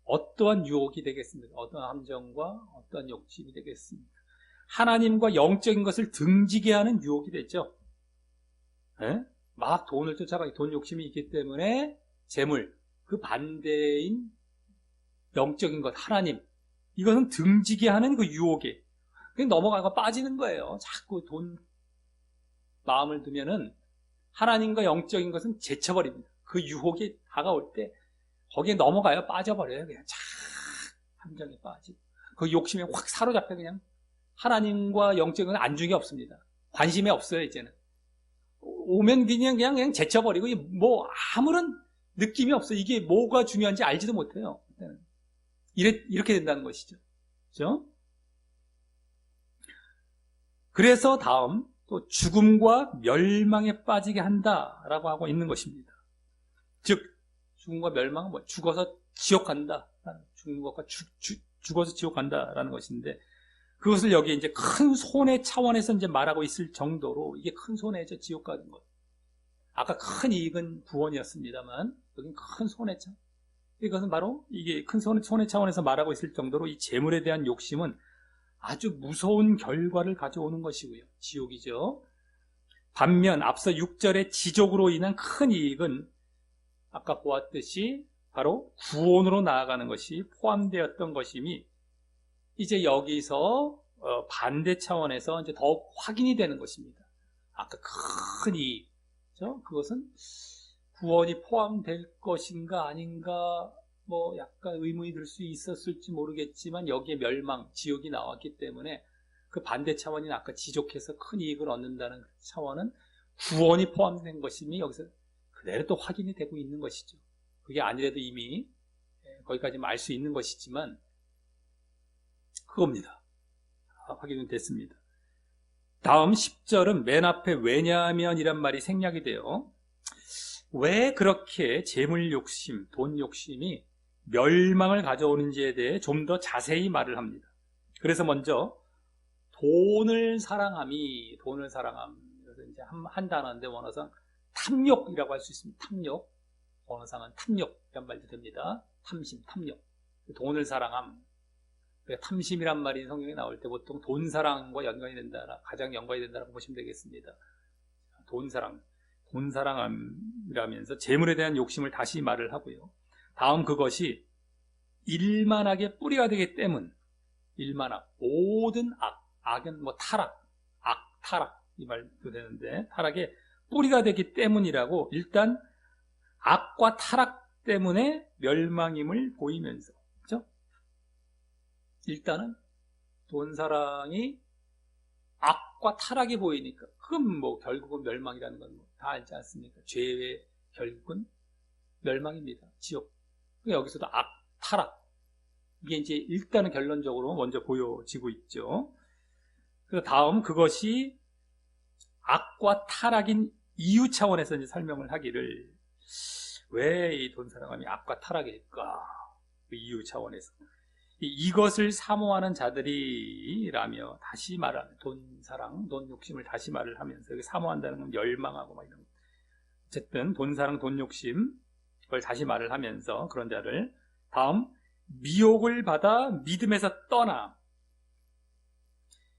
어떠한 유혹이 되겠습니까? 어떠한 함정과 어떠한 욕심이 되겠습니까? 하나님과 영적인 것을 등지게 하는 유혹이 되죠. 예? 막 돈을 쫓아가기, 돈 욕심이 있기 때문에 재물, 그 반대인 영적인 것, 하나님, 이거는 등지게 하는 그 유혹에 그냥 넘어가고 빠지는 거예요. 자꾸 돈 마음을 두면은 하나님과 영적인 것은 제쳐버립니다. 그 유혹이 다가올 때 거기에 넘어가요. 빠져버려요. 그냥 착 함정에 빠지고 그 욕심에 확 사로잡혀 그냥 하나님과 영적인 건 안중이 없습니다. 관심이 없어요. 이제는 오면 그냥 제쳐버리고 뭐 아무런 느낌이 없어요. 이게 뭐가 중요한지 알지도 못해요. 이렇게 된다는 것이죠. 그렇죠? 그래서 다음 또 죽음과 멸망에 빠지게 한다라고 하고 있는 것입니다. 즉 죽음과 멸망은 뭐 죽어서 지옥 간다, 죽는 것과 죽어서 지옥 간다라는 것인데, 그것을 여기 이제 큰 손해 차원에서 이제 말하고 있을 정도로 이게 큰 손해죠. 지옥 가는 것. 아까 큰 이익은 구원이었습니다만 여긴 큰 손해 차원. 이것은 바로 이게 큰 손해 차원에서 말하고 있을 정도로 이 재물에 대한 욕심은 아주 무서운 결과를 가져오는 것이고요. 지옥이죠. 반면 앞서 6절의 지족으로 인한 큰 이익은 아까 보았듯이 바로 구원으로 나아가는 것이 포함되었던 것임이 이제 여기서 반대 차원에서 이제 더욱 확인이 되는 것입니다. 아까 큰 이익, 그것은 구원이 포함될 것인가 아닌가 뭐 약간 의문이 들 수 있었을지 모르겠지만 여기에 멸망, 지옥이 나왔기 때문에 그 반대 차원인 아까 지족해서 큰 이익을 얻는다는 차원은 구원이 포함된 것임이 여기서 그대로 또 확인이 되고 있는 것이죠. 그게 아니라도 이미 거기까지 알 수 있는 것이지만 그겁니다. 확인은 됐습니다. 다음 10절은 맨 앞에 왜냐하면이란 말이 생략이 돼요. 왜 그렇게 재물 욕심, 돈 욕심이 멸망을 가져오는지에 대해 좀 더 자세히 말을 합니다. 그래서 먼저 돈을 사랑함. 그래서 이제 한 단어인데 원어상 탐욕이라고 할 수 있습니다. 탐욕. 원어상은 탐욕이란 말도 됩니다. 탐심, 탐욕. 돈을 사랑함. 탐심이란 말이 성경에 나올 때 보통 돈 사랑과 연관이 된다, 가장 연관이 된다고 보시면 되겠습니다. 돈 사랑함이라면서 재물에 대한 욕심을 다시 말을 하고요. 다음 그것이 일만하게 뿌리가 되기 때문, 일만악, 모든 악은 뭐 타락 이 말도 되는데 타락의 뿌리가 되기 때문이라고 일단 악과 타락 때문에 멸망임을 보이면서, 그렇죠? 일단은 돈 사랑이 악과 타락이 보이니까 그건 뭐 결국은 멸망이라는 건 다 알지 않습니까? 죄의 결국은 멸망입니다. 지옥. 여기서도 악, 타락. 이게 이제 일단은 결론적으로 먼저 보여지고 있죠. 그래서 다음 그것이 악과 타락인 이유 차원에서 이제 설명을 하기를, 왜 이 돈 사랑함이 악과 타락일까? 그 이유 차원에서. 이것을 사모하는 자들이라며 다시 말하는 돈 사랑, 돈 욕심을 다시 말을 하면서 여기 사모한다는 건 멸망하고 막 이런 거. 어쨌든 돈 사랑, 돈 욕심 그걸 다시 말을 하면서 그런 자를 다음 미혹을 받아 믿음에서 떠나.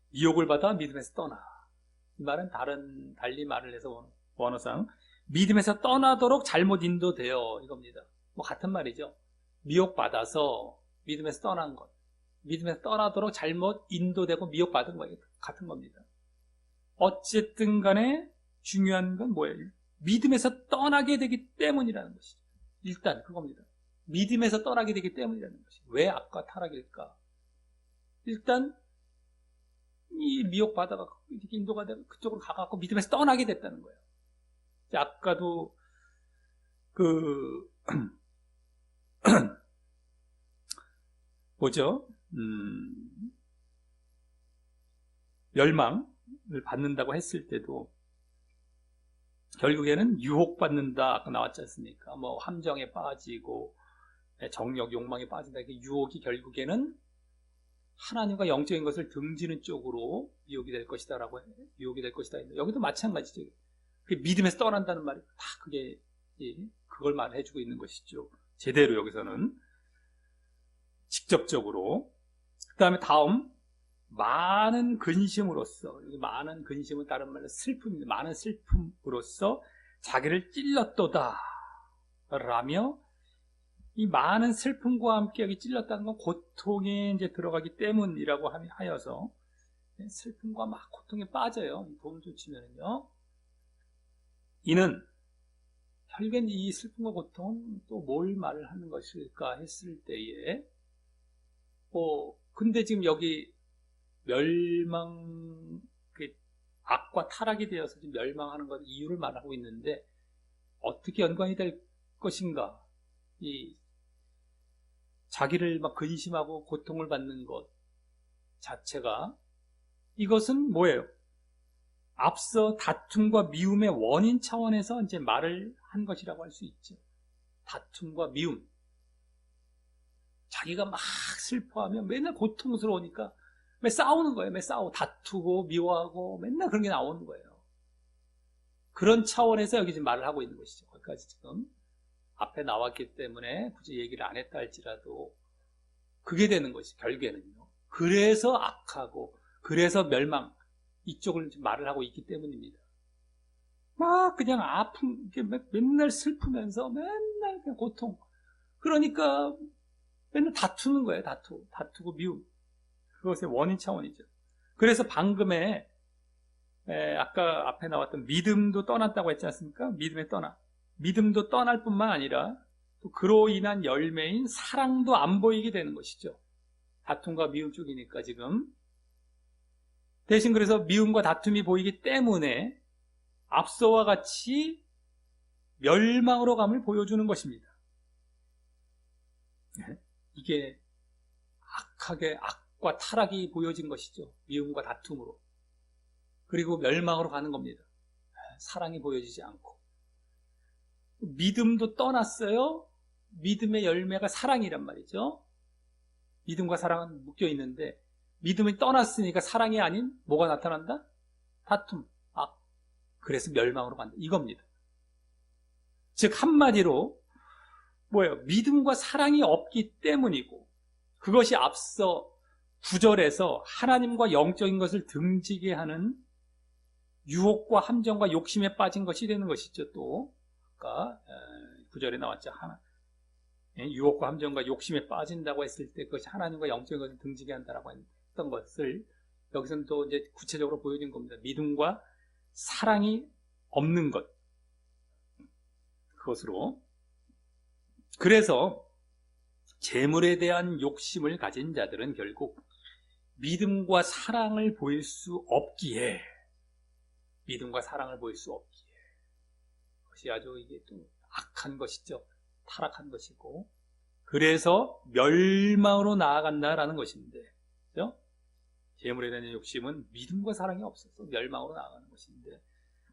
미혹을 받아 믿음에서 떠나. 이 말은 달리 말을 해서 원어상 믿음에서 떠나도록 잘못 인도되어 이겁니다. 뭐 같은 말이죠. 미혹받아서 믿음에서 떠난 것, 믿음에서 떠나도록 잘못 인도되고 미혹받은 거예요. 같은 겁니다. 어쨌든 간에 중요한 건 뭐예요? 믿음에서 떠나게 되기 때문이라는 것이죠. 일단 그겁니다. 믿음에서 떠나게 되기 때문이라는 것이. 왜 악과 타락일까? 일단 이 미혹받아가 이렇게 인도가 되고 그쪽으로 가갖고 믿음에서 떠나게 됐다는 거예요. 아까도 뭐죠? 멸망을 받는다고 했을 때도 결국에는 유혹받는다 아까 나왔지 않습니까? 뭐 함정에 빠지고 정욕, 욕망에 빠진다. 유혹이 결국에는 하나님과 영적인 것을 등지는 쪽으로 유혹이 될 것이다라고 유혹이 될 것이다. 여기도 마찬가지죠. 그 믿음에서 떠난다는 말이 다 그게 그걸 말해주고 있는 것이죠. 제대로 여기서는 직접적으로. 그 다음에 다음 많은 근심으로써, 많은 근심은 다른 말로 슬픔입니다. 많은 슬픔으로써 자기를 찔렀도다 라며, 이 많은 슬픔과 함께 여기 찔렀다는 건 고통에 이제 들어가기 때문이라고 하여서 슬픔과 막 고통에 빠져요. 도움 좀 치면은요. 이는 결국엔 이 슬픔과 고통은 또 뭘 말을 하는 것일까 했을 때에, 근데 지금 여기 멸망, 악과 타락이 되어서 지금 멸망하는 것 이유를 말하고 있는데 어떻게 연관이 될 것인가? 이 자기를 막 근심하고 고통을 받는 것 자체가, 이것은 뭐예요? 앞서 다툼과 미움의 원인 차원에서 이제 말을 한 것이라고 할 수 있죠. 다툼과 미움. 자기가 막 슬퍼하면 맨날 고통스러우니까 왜 싸우는 거예요? 왜 싸우고 다투고 미워하고 맨날 그런 게 나오는 거예요. 그런 차원에서 여기 지금 말을 하고 있는 것이죠. 거기까지 지금 앞에 나왔기 때문에 굳이 얘기를 안 했다 할지라도 그게 되는 것이 결국에는요. 그래서 악하고 그래서 멸망, 이쪽을 말을 하고 있기 때문입니다. 막 그냥 아픈, 맨날 슬프면서 맨날 그냥 고통. 그러니까 맨날 다투는 거예요. 다투고 미움. 그것의 원인 차원이죠. 그래서 방금에 아까 앞에 나왔던 믿음도 떠났다고 했지 않습니까? 믿음도 떠날 뿐만 아니라 또 그로 인한 열매인 사랑도 안 보이게 되는 것이죠. 다툼과 미움 쪽이니까 지금. 대신 그래서 미움과 다툼이 보이기 때문에 앞서와 같이 멸망으로 감을 보여주는 것입니다. 이게 악과 타락이 보여진 것이죠. 미움과 다툼으로. 그리고 멸망으로 가는 겁니다. 사랑이 보여지지 않고. 믿음도 떠났어요. 믿음의 열매가 사랑이란 말이죠. 믿음과 사랑은 묶여 있는데 믿음이 떠났으니까 사랑이 아닌 뭐가 나타난다? 다툼, 악. 그래서 멸망으로 간다. 이겁니다. 즉 한마디로 뭐예요? 믿음과 사랑이 없기 때문이고, 그것이 앞서 9절에서 하나님과 영적인 것을 등지게 하는 유혹과 함정과 욕심에 빠진 것이 되는 것이죠. 또 아까 9절에 나왔죠. 유혹과 함정과 욕심에 빠진다고 했을 때 그것이 하나님과 영적인 것을 등지게 한다라고 했던 것을 여기서는 또 이제 구체적으로 보여준 겁니다. 믿음과 사랑이 없는 것, 그것으로. 그래서 재물에 대한 욕심을 가진 자들은 결국 믿음과 사랑을 보일 수 없기에, 그것이 아주 이게 또 악한 것이죠. 타락한 것이고, 그래서 멸망으로 나아간다라는 것인데, 그렇죠? 재물에 대한 욕심은 믿음과 사랑이 없어서 멸망으로 나아가는 것인데,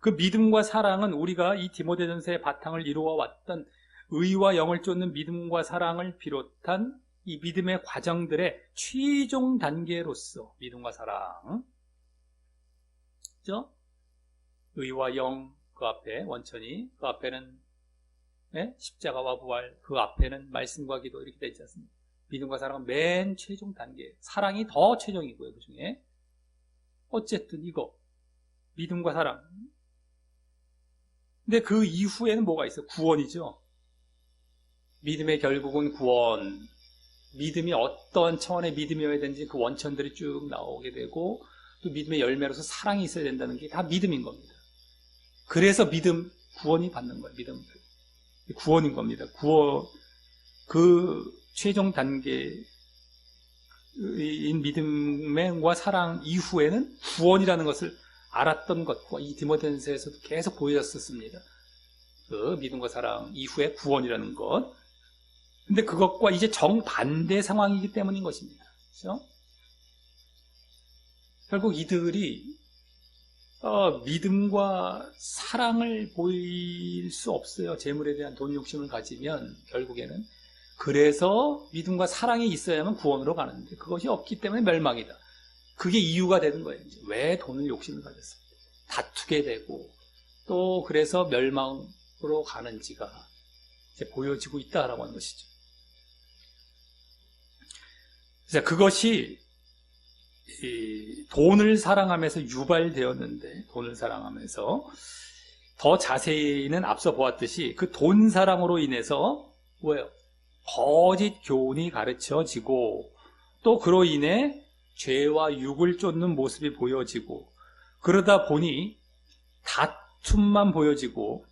그 믿음과 사랑은 우리가 이 디모데전서의 바탕을 이루어 왔던 의와 영을 쫓는 믿음과 사랑을 비롯한 이 믿음의 과정들의 최종 단계로서 믿음과 사랑, 그렇죠? 의와 영, 그 앞에 원천이, 그 앞에는 십자가와 부활, 그 앞에는 말씀과 기도, 이렇게 되어 있지 않습니까? 믿음과 사랑은 맨 최종 단계, 사랑이 더 최종이고요. 그 중에 어쨌든 이거 믿음과 사랑. 근데 그 이후에는 뭐가 있어요? 구원이죠. 믿음의 결국은 구원. 믿음이 어떤 차원의 믿음이어야 되는지 그 원천들이 쭉 나오게 되고, 또 믿음의 열매로서 사랑이 있어야 된다는 게 다 믿음인 겁니다. 그래서 믿음, 구원이 받는 거예요. 믿음, 구원인 겁니다. 구원, 그 최종 단계인 믿음과 사랑 이후에는 구원이라는 것을 알았던 것과 이 디모데전서에서도 계속 보여졌었습니다. 그 믿음과 사랑 이후에 구원이라는 것. 근데 그것과 이제 정반대 상황이기 때문인 것입니다. 그렇죠? 결국 이들이 믿음과 사랑을 보일 수 없어요. 재물에 대한 돈 욕심을 가지면 결국에는 그래서 믿음과 사랑이 있어야만 구원으로 가는데 그것이 없기 때문에 멸망이다. 그게 이유가 되는 거예요. 이제 왜 돈을 욕심을 가졌어? 다투게 되고 또 그래서 멸망으로 가는지가 이제 보여지고 있다라고 하는 것이죠. 그래서 그것이 돈을 사랑하면서 유발되었는데 돈을 사랑하면서 더 자세히는 앞서 보았듯이 그 돈 사랑으로 인해서 뭐예요? 거짓 교훈이 가르쳐지고 또 그로 인해 죄와 육을 쫓는 모습이 보여지고 그러다 보니 다툼만 보여지고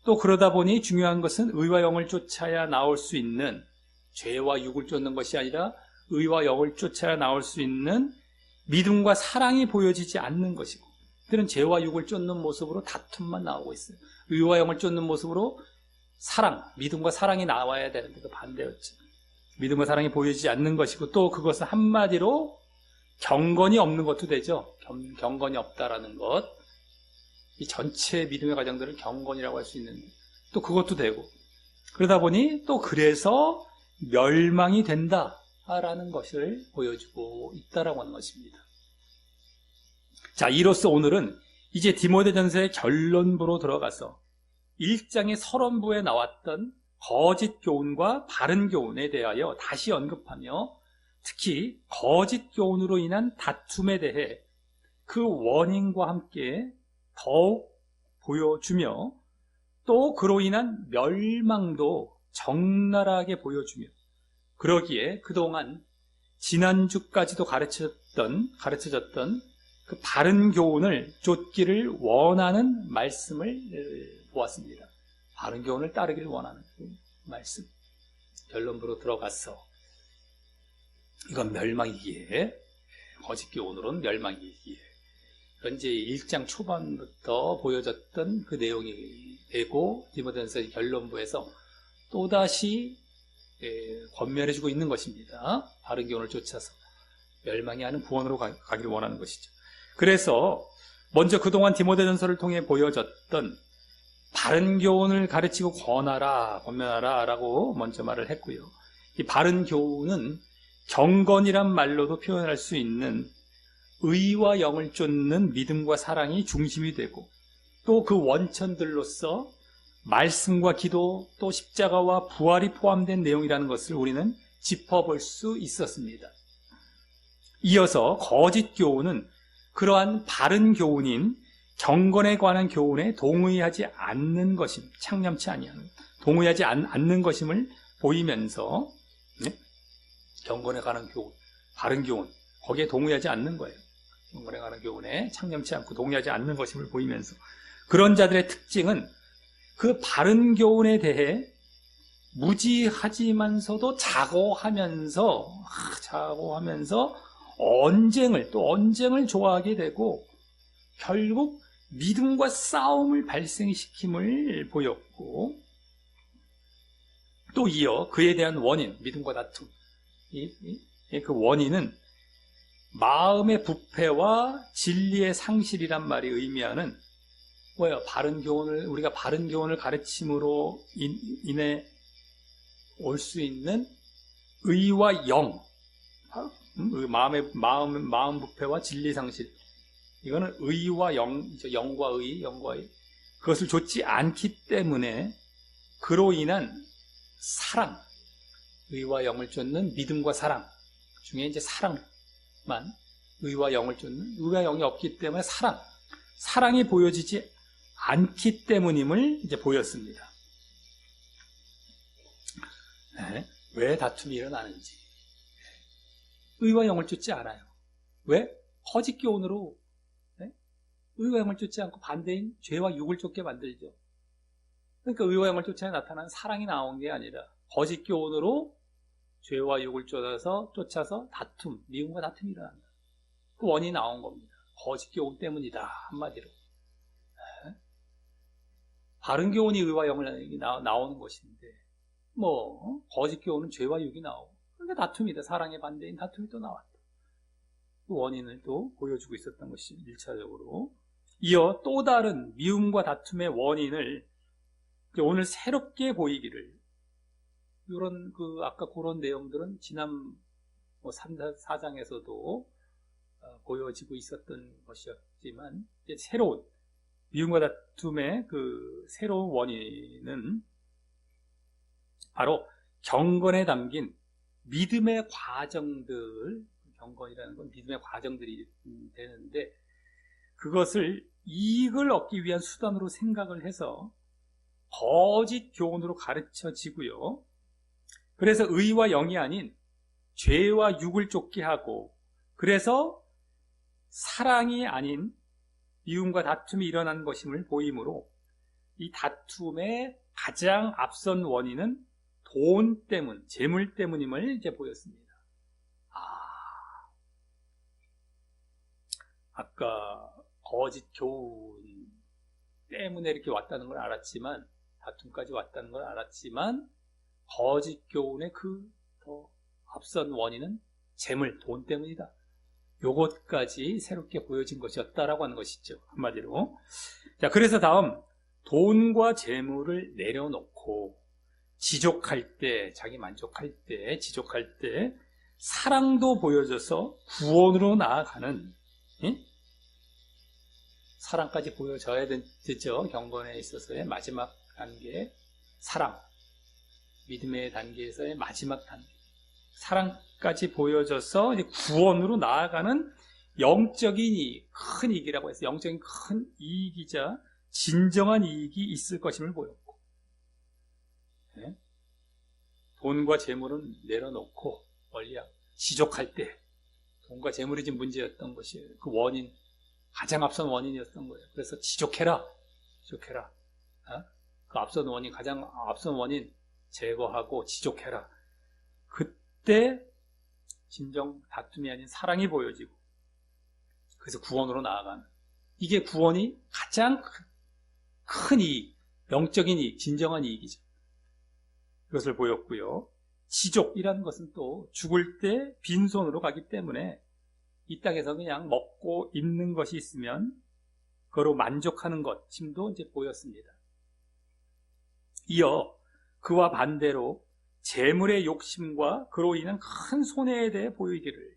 또 그러다 보니 중요한 것은 의와 영을 쫓아야 나올 수 있는 죄와 육을 쫓는 것이 아니라 의와 영을 쫓아야 나올 수 있는 믿음과 사랑이 보여지지 않는 것이고 그들은 죄와 육을 쫓는 모습으로 다툼만 나오고 있어요. 의와 영을 쫓는 모습으로 사랑, 믿음과 사랑이 나와야 되는데 그 반대였죠. 믿음과 사랑이 보여지지 않는 것이고 또 그것은 한마디로 경건이 없는 것도 되죠. 경건이 없다라는 것. 이 전체 믿음의 과정들을 경건이라고 할 수 있는데 또 그것도 되고 그러다 보니 또 그래서 멸망이 된다라는 것을 보여주고 있다라고 하는 것입니다. 자, 이로써 오늘은 이제 디모데전서의 결론부로 들어가서 1장의 서론부에 나왔던 거짓 교훈과 바른 교훈에 대하여 다시 언급하며 특히 거짓 교훈으로 인한 다툼에 대해 그 원인과 함께 더욱 보여주며 또 그로 인한 멸망도 적나라하게 보여주며 그러기에 그동안 지난주까지도 가르쳐졌던 그 바른 교훈을 좇기를 원하는 말씀을 보았습니다. 바른 교훈을 따르기를 원하는 그 말씀. 결론부로 들어가서 이건 멸망이기에 거짓 교훈으로는 멸망이기에 현재 1장 초반부터 보여졌던 그 내용이 되고 디모데전서 결론부에서 또다시 권면해주고 있는 것입니다. 바른 교훈을 쫓아서 멸망이 아닌 구원으로 가기를 원하는 것이죠. 그래서 먼저 그동안 디모데전서를 통해 보여졌던 바른 교훈을 가르치고 권면하라 라고 먼저 말을 했고요. 이 바른 교훈은 경건이란 말로도 표현할 수 있는 의와 영을 쫓는 믿음과 사랑이 중심이 되고 또 그 원천들로서 말씀과 기도 또 십자가와 부활이 포함된 내용이라는 것을 우리는 짚어볼 수 있었습니다. 이어서 거짓 교훈은 그러한 바른 교훈인 경건에 관한 교훈에 동의하지 않는 것임, 창념치 아니하는, 동의하지 않는 것임을 보이면서 경건에 관한 교훈, 바른 교훈, 거기에 동의하지 않는 거예요. 경건에 관한 교훈에 창념치 않고 동의하지 않는 것임을 보이면서 그런 자들의 특징은 그 바른 교훈에 대해 무지하지만서도 자고하면서 언쟁을 좋아하게 되고 결국 믿음과 싸움을 발생시킴을 보였고 또 이어 그에 대한 원인, 믿음과 다툼, 그 원인은 마음의 부패와 진리의 상실이란 말이 의미하는 뭐예요? 우리가 바른 교훈을 가르침으로 인해 올 수 있는 의와 영, 마음 부패와 진리 상실. 이거는 의와 영과 의, 그것을 좇지 않기 때문에 그로 인한 사랑, 의와 영을 쫓는 믿음과 사랑 중에 이제 사랑만, 의와 영을 쫓는, 의와 영이 없기 때문에 사랑이 보여지지 않기 때문임을 이제 보였습니다. 왜 다툼이 일어나는지. 의와 영을 쫓지 않아요. 왜? 거짓 교훈으로 의와 영을 쫓지 않고 반대인 죄와 육을 쫓게 만들죠. 그러니까 의와 영을 쫓아야 나타나는 사랑이 나온 게 아니라 거짓 교훈으로 죄와 육을 쫓아서 다툼, 미움과 다툼이 일어난다. 그 원인이 나온 겁니다. 거짓 교훈 때문이다, 한마디로. 바른 교훈이 의와 영을 나오는 것인데 거짓 교훈은 죄와 육이 나오고 그러니까 다툼이다. 사랑의 반대인 다툼이 또 나왔다. 그 원인을 또 보여주고 있었던 것이 1차적으로. 이어 또 다른 미움과 다툼의 원인을 오늘 새롭게 보이기를 이런 아까 그런 내용들은 지난 3, 4장에서도 보여지고 있었던 것이었지만, 이제 새로운 미움과 다툼의 새로운 원인은 바로 경건에 담긴 믿음의 과정들, 경건이라는 건 믿음의 과정들이 되는데, 그것을 이익을 얻기 위한 수단으로 생각을 해서 거짓 교훈으로 가르쳐지고요. 그래서 의와 영이 아닌 죄와 육을 쫓게 하고, 그래서 사랑이 아닌 미움과 다툼이 일어난 것임을 보이므로, 이 다툼의 가장 앞선 원인은 돈 때문, 재물 때문임을 이제 보였습니다. 아까 거짓 교훈 때문에 이렇게 왔다는 걸 알았지만, 다툼까지 왔다는 걸 알았지만, 거짓 교훈의 더 앞선 원인은 재물, 돈 때문이다. 요것까지 새롭게 보여진 것이었다라고 하는 것이죠. 한마디로. 자, 그래서 다음, 돈과 재물을 내려놓고 지족할 때, 자기 만족할 때, 지족할 때 사랑도 보여줘서 구원으로 나아가는, 사랑까지 보여져야 되죠. 경건에 있어서의 마지막 단계, 사랑. 믿음의 단계에서의 마지막 단계. 사랑까지 보여져서 이제 구원으로 나아가는 영적인 이익, 큰 이익이라고 해서 영적인 큰 이익이자 진정한 이익이 있을 것임을 보였고, 네? 돈과 재물은 내려놓고 멀리하고 지족할 때 돈과 재물이 지금 문제였던 것이에요. 그 원인, 가장 앞선 원인이었던 거예요. 그래서 지족해라. 그 앞선 원인, 가장 앞선 원인 제거하고 지족해라. 그때 진정 다툼이 아닌 사랑이 보여지고, 그래서 구원으로 나아가는, 이게 구원이 가장 큰 이익, 영적인 이익, 진정한 이익이죠. 그것을 보였고요. 지족이라는 것은 또 죽을 때 빈손으로 가기 때문에 이 땅에서 그냥 먹고 입는 것이 있으면 그거로 만족하는 것임도 이제 보였습니다. 이어 그와 반대로 재물의 욕심과 그로 인한 큰 손해에 대해 보이기를,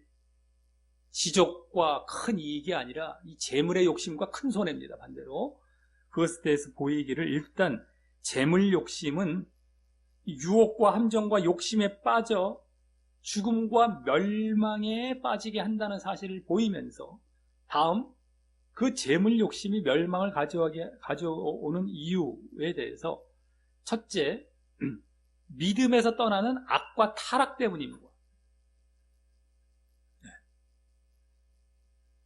지족과 큰 이익이 아니라 이 재물의 욕심과 큰 손해입니다. 반대로 그것에 대해서 보이기를, 일단 재물 욕심은 유혹과 함정과 욕심에 빠져 죽음과 멸망에 빠지게 한다는 사실을 보이면서, 다음 그 재물 욕심이 멸망을 가져오는 이유에 대해서, 첫째, 믿음에서 떠나는 악과 타락 때문입니다.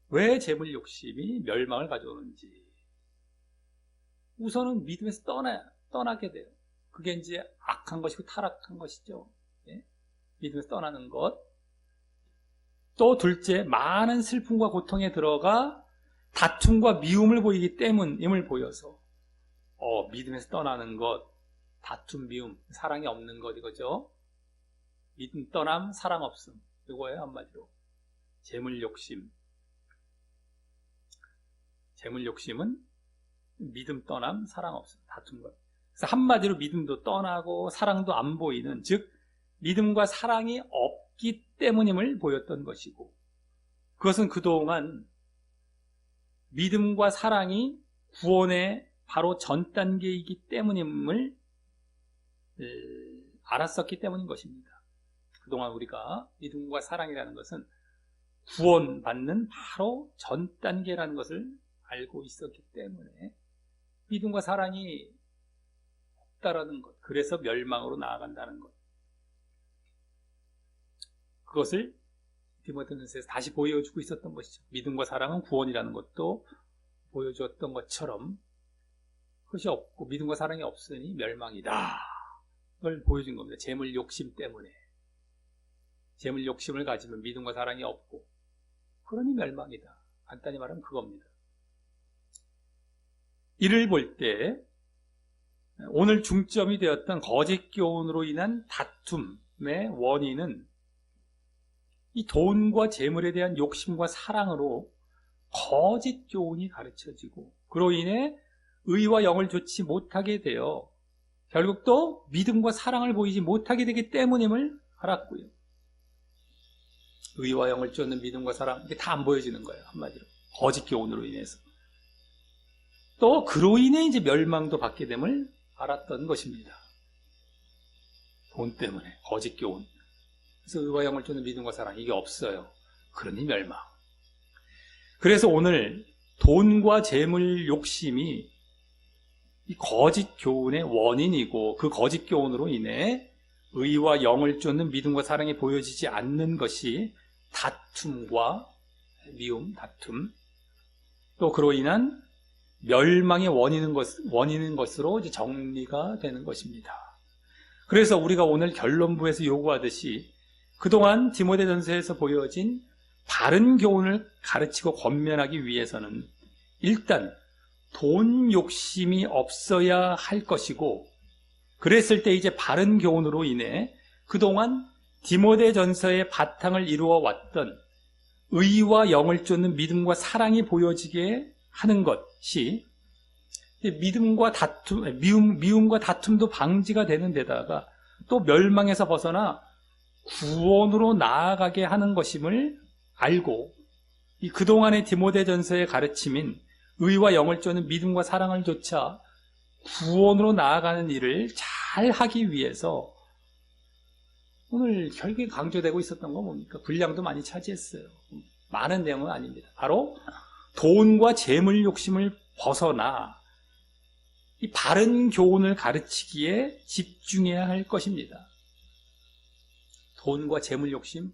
왜 재물 욕심이 멸망을 가져오는지, 우선은 믿음에서 떠나게 돼요. 그게 이제 악한 것이고 타락한 것이죠. 믿음에서 떠나는 것. 또 둘째, 많은 슬픔과 고통에 들어가 다툼과 미움을 보이기 때문임을 보여서, 믿음에서 떠나는 것, 다툼, 미움, 사랑이 없는 것, 이거죠. 믿음 떠남, 사랑 없음, 이거예요. 한마디로 재물 욕심. 재물 욕심은 믿음 떠남, 사랑 없음, 다툼 것. 그래서 한마디로 믿음도 떠나고 사랑도 안 보이는, 즉 믿음과 사랑이 없기 때문임을 보였던 것이고, 그것은 그동안 믿음과 사랑이 구원의 바로 전 단계이기 때문임을 알았었기 때문인 것입니다. 그동안 우리가 믿음과 사랑이라는 것은 구원받는 바로 전 단계라는 것을 알고 있었기 때문에 믿음과 사랑이 없다라는 것, 그래서 멸망으로 나아간다는 것, 그것을 디모데전서에서 다시 보여주고 있었던 것이죠. 믿음과 사랑은 구원이라는 것도 보여주었던 것처럼, 그것이 없고 믿음과 사랑이 없으니 멸망이다, 그걸 보여준 겁니다. 재물 욕심 때문에. 재물 욕심을 가지면 믿음과 사랑이 없고, 그러니 멸망이다. 간단히 말하면 그겁니다. 이를 볼 때 오늘 중점이 되었던 거짓 교훈으로 인한 다툼의 원인은 이 돈과 재물에 대한 욕심과 사랑으로 거짓 교훈이 가르쳐지고, 그로 인해 의와 영을 좋지 못하게 되어 결국 또 믿음과 사랑을 보이지 못하게 되기 때문임을 알았고요. 의와 영을 쫓는 믿음과 사랑, 이게 다 안 보여지는 거예요. 한마디로. 거짓 교훈으로 인해서. 또 그로 인해 이제 멸망도 받게 됨을 알았던 것입니다. 돈 때문에, 거짓 교훈. 그래서 의와 영을 쫓는 믿음과 사랑, 이게 없어요. 그러니 멸망. 그래서 오늘 돈과 재물 욕심이 이 거짓 교훈의 원인이고, 그 거짓 교훈으로 인해 의와 영을 쫓는 믿음과 사랑이 보여지지 않는 것이 다툼과 미움, 다툼, 또 그로 인한 멸망의 원인인 것으로 이제 정리가 되는 것입니다. 그래서 우리가 오늘 결론부에서 요구하듯이 그동안 디모데전서에서 보여진 바른 교훈을 가르치고 권면하기 위해서는 일단 돈 욕심이 없어야 할 것이고, 그랬을 때 이제 바른 교훈으로 인해 그동안 디모데전서의 바탕을 이루어 왔던 의와 영을 쫓는 믿음과 사랑이 보여지게 하는 것이 미움과 다툼도 방지가 되는 데다가 또 멸망에서 벗어나 구원으로 나아가게 하는 것임을 알고, 이 그동안의 디모데전서의 가르침인 의와 영을 쫓는 믿음과 사랑을 조차 구원으로 나아가는 일을 잘 하기 위해서 오늘 결국에 강조되고 있었던 건 뭡니까? 분량도 많이 차지했어요. 많은 내용은 아닙니다. 바로 돈과 재물 욕심을 벗어나 이 바른 교훈을 가르치기에 집중해야 할 것입니다. 돈과 재물 욕심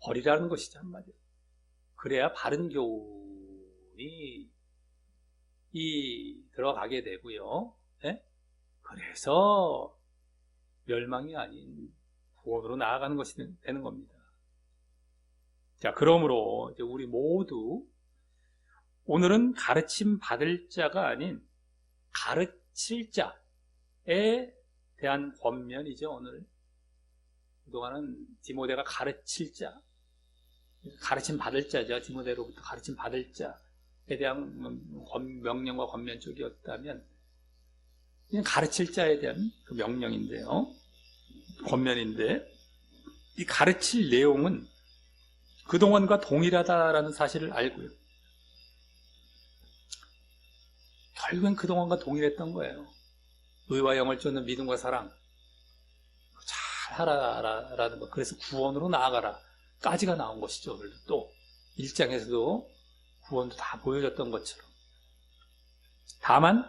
버리라는 것이죠, 한마디로. 그래야 바른 교훈이 들어가게 되고요. 네? 그래서 멸망이 아닌 구원으로 나아가는 것이 되는 겁니다. 자, 그러므로 이제 우리 모두 오늘은 가르침 받을 자가 아닌 가르칠 자에 대한 권면이죠, 오늘. 그동안은 디모데가 가르칠 자, 가르침 받을 자죠. 디모데로부터 가르침 받을 자에 대한 명령과 권면 쪽이었다면, 그냥 가르칠 자에 대한 그 명령인데요. 권면인데, 이 가르칠 내용은 그동안과 동일하다라는 사실을 알고요. 결국엔 그동안과 동일했던 거예요. 의와 영을 쫓는 믿음과 사랑 잘 하라라는 것. 그래서 구원으로 나아가라 까지가 나온 것이죠. 오늘도 또 1장에서도 구원도 다 보여줬던 것처럼. 다만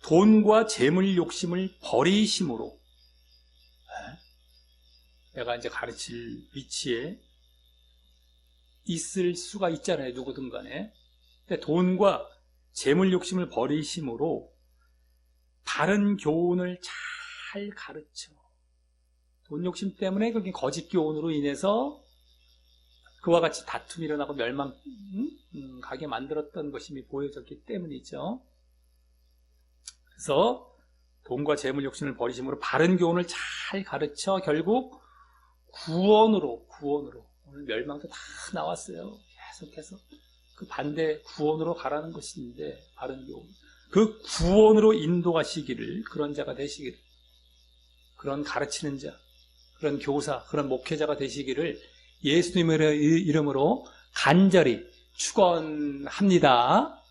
돈과 재물 욕심을 버리심으로, 내가 이제 가르칠 위치에 있을 수가 있잖아요, 누구든 간에. 근데 돈과 재물 욕심을 버리심으로 바른 교훈을 잘 가르쳐. 돈 욕심 때문에 그게 거짓 교훈으로 인해서 그와 같이 다툼이 일어나고 멸망 가게 만들었던 것이 보여졌기 때문이죠. 그래서 돈과 재물 욕심을 버리심으로 바른 교훈을 잘 가르쳐 결국 구원으로, 오늘 멸망도 다 나왔어요. 계속해서 그 반대 구원으로 가라는 것인데, 바른 교훈, 그 구원으로 인도하시기를, 그런 자가 되시기를, 그런 가르치는 자, 그런 교사, 그런 목회자가 되시기를 예수님의 이름으로 간절히 축원합니다.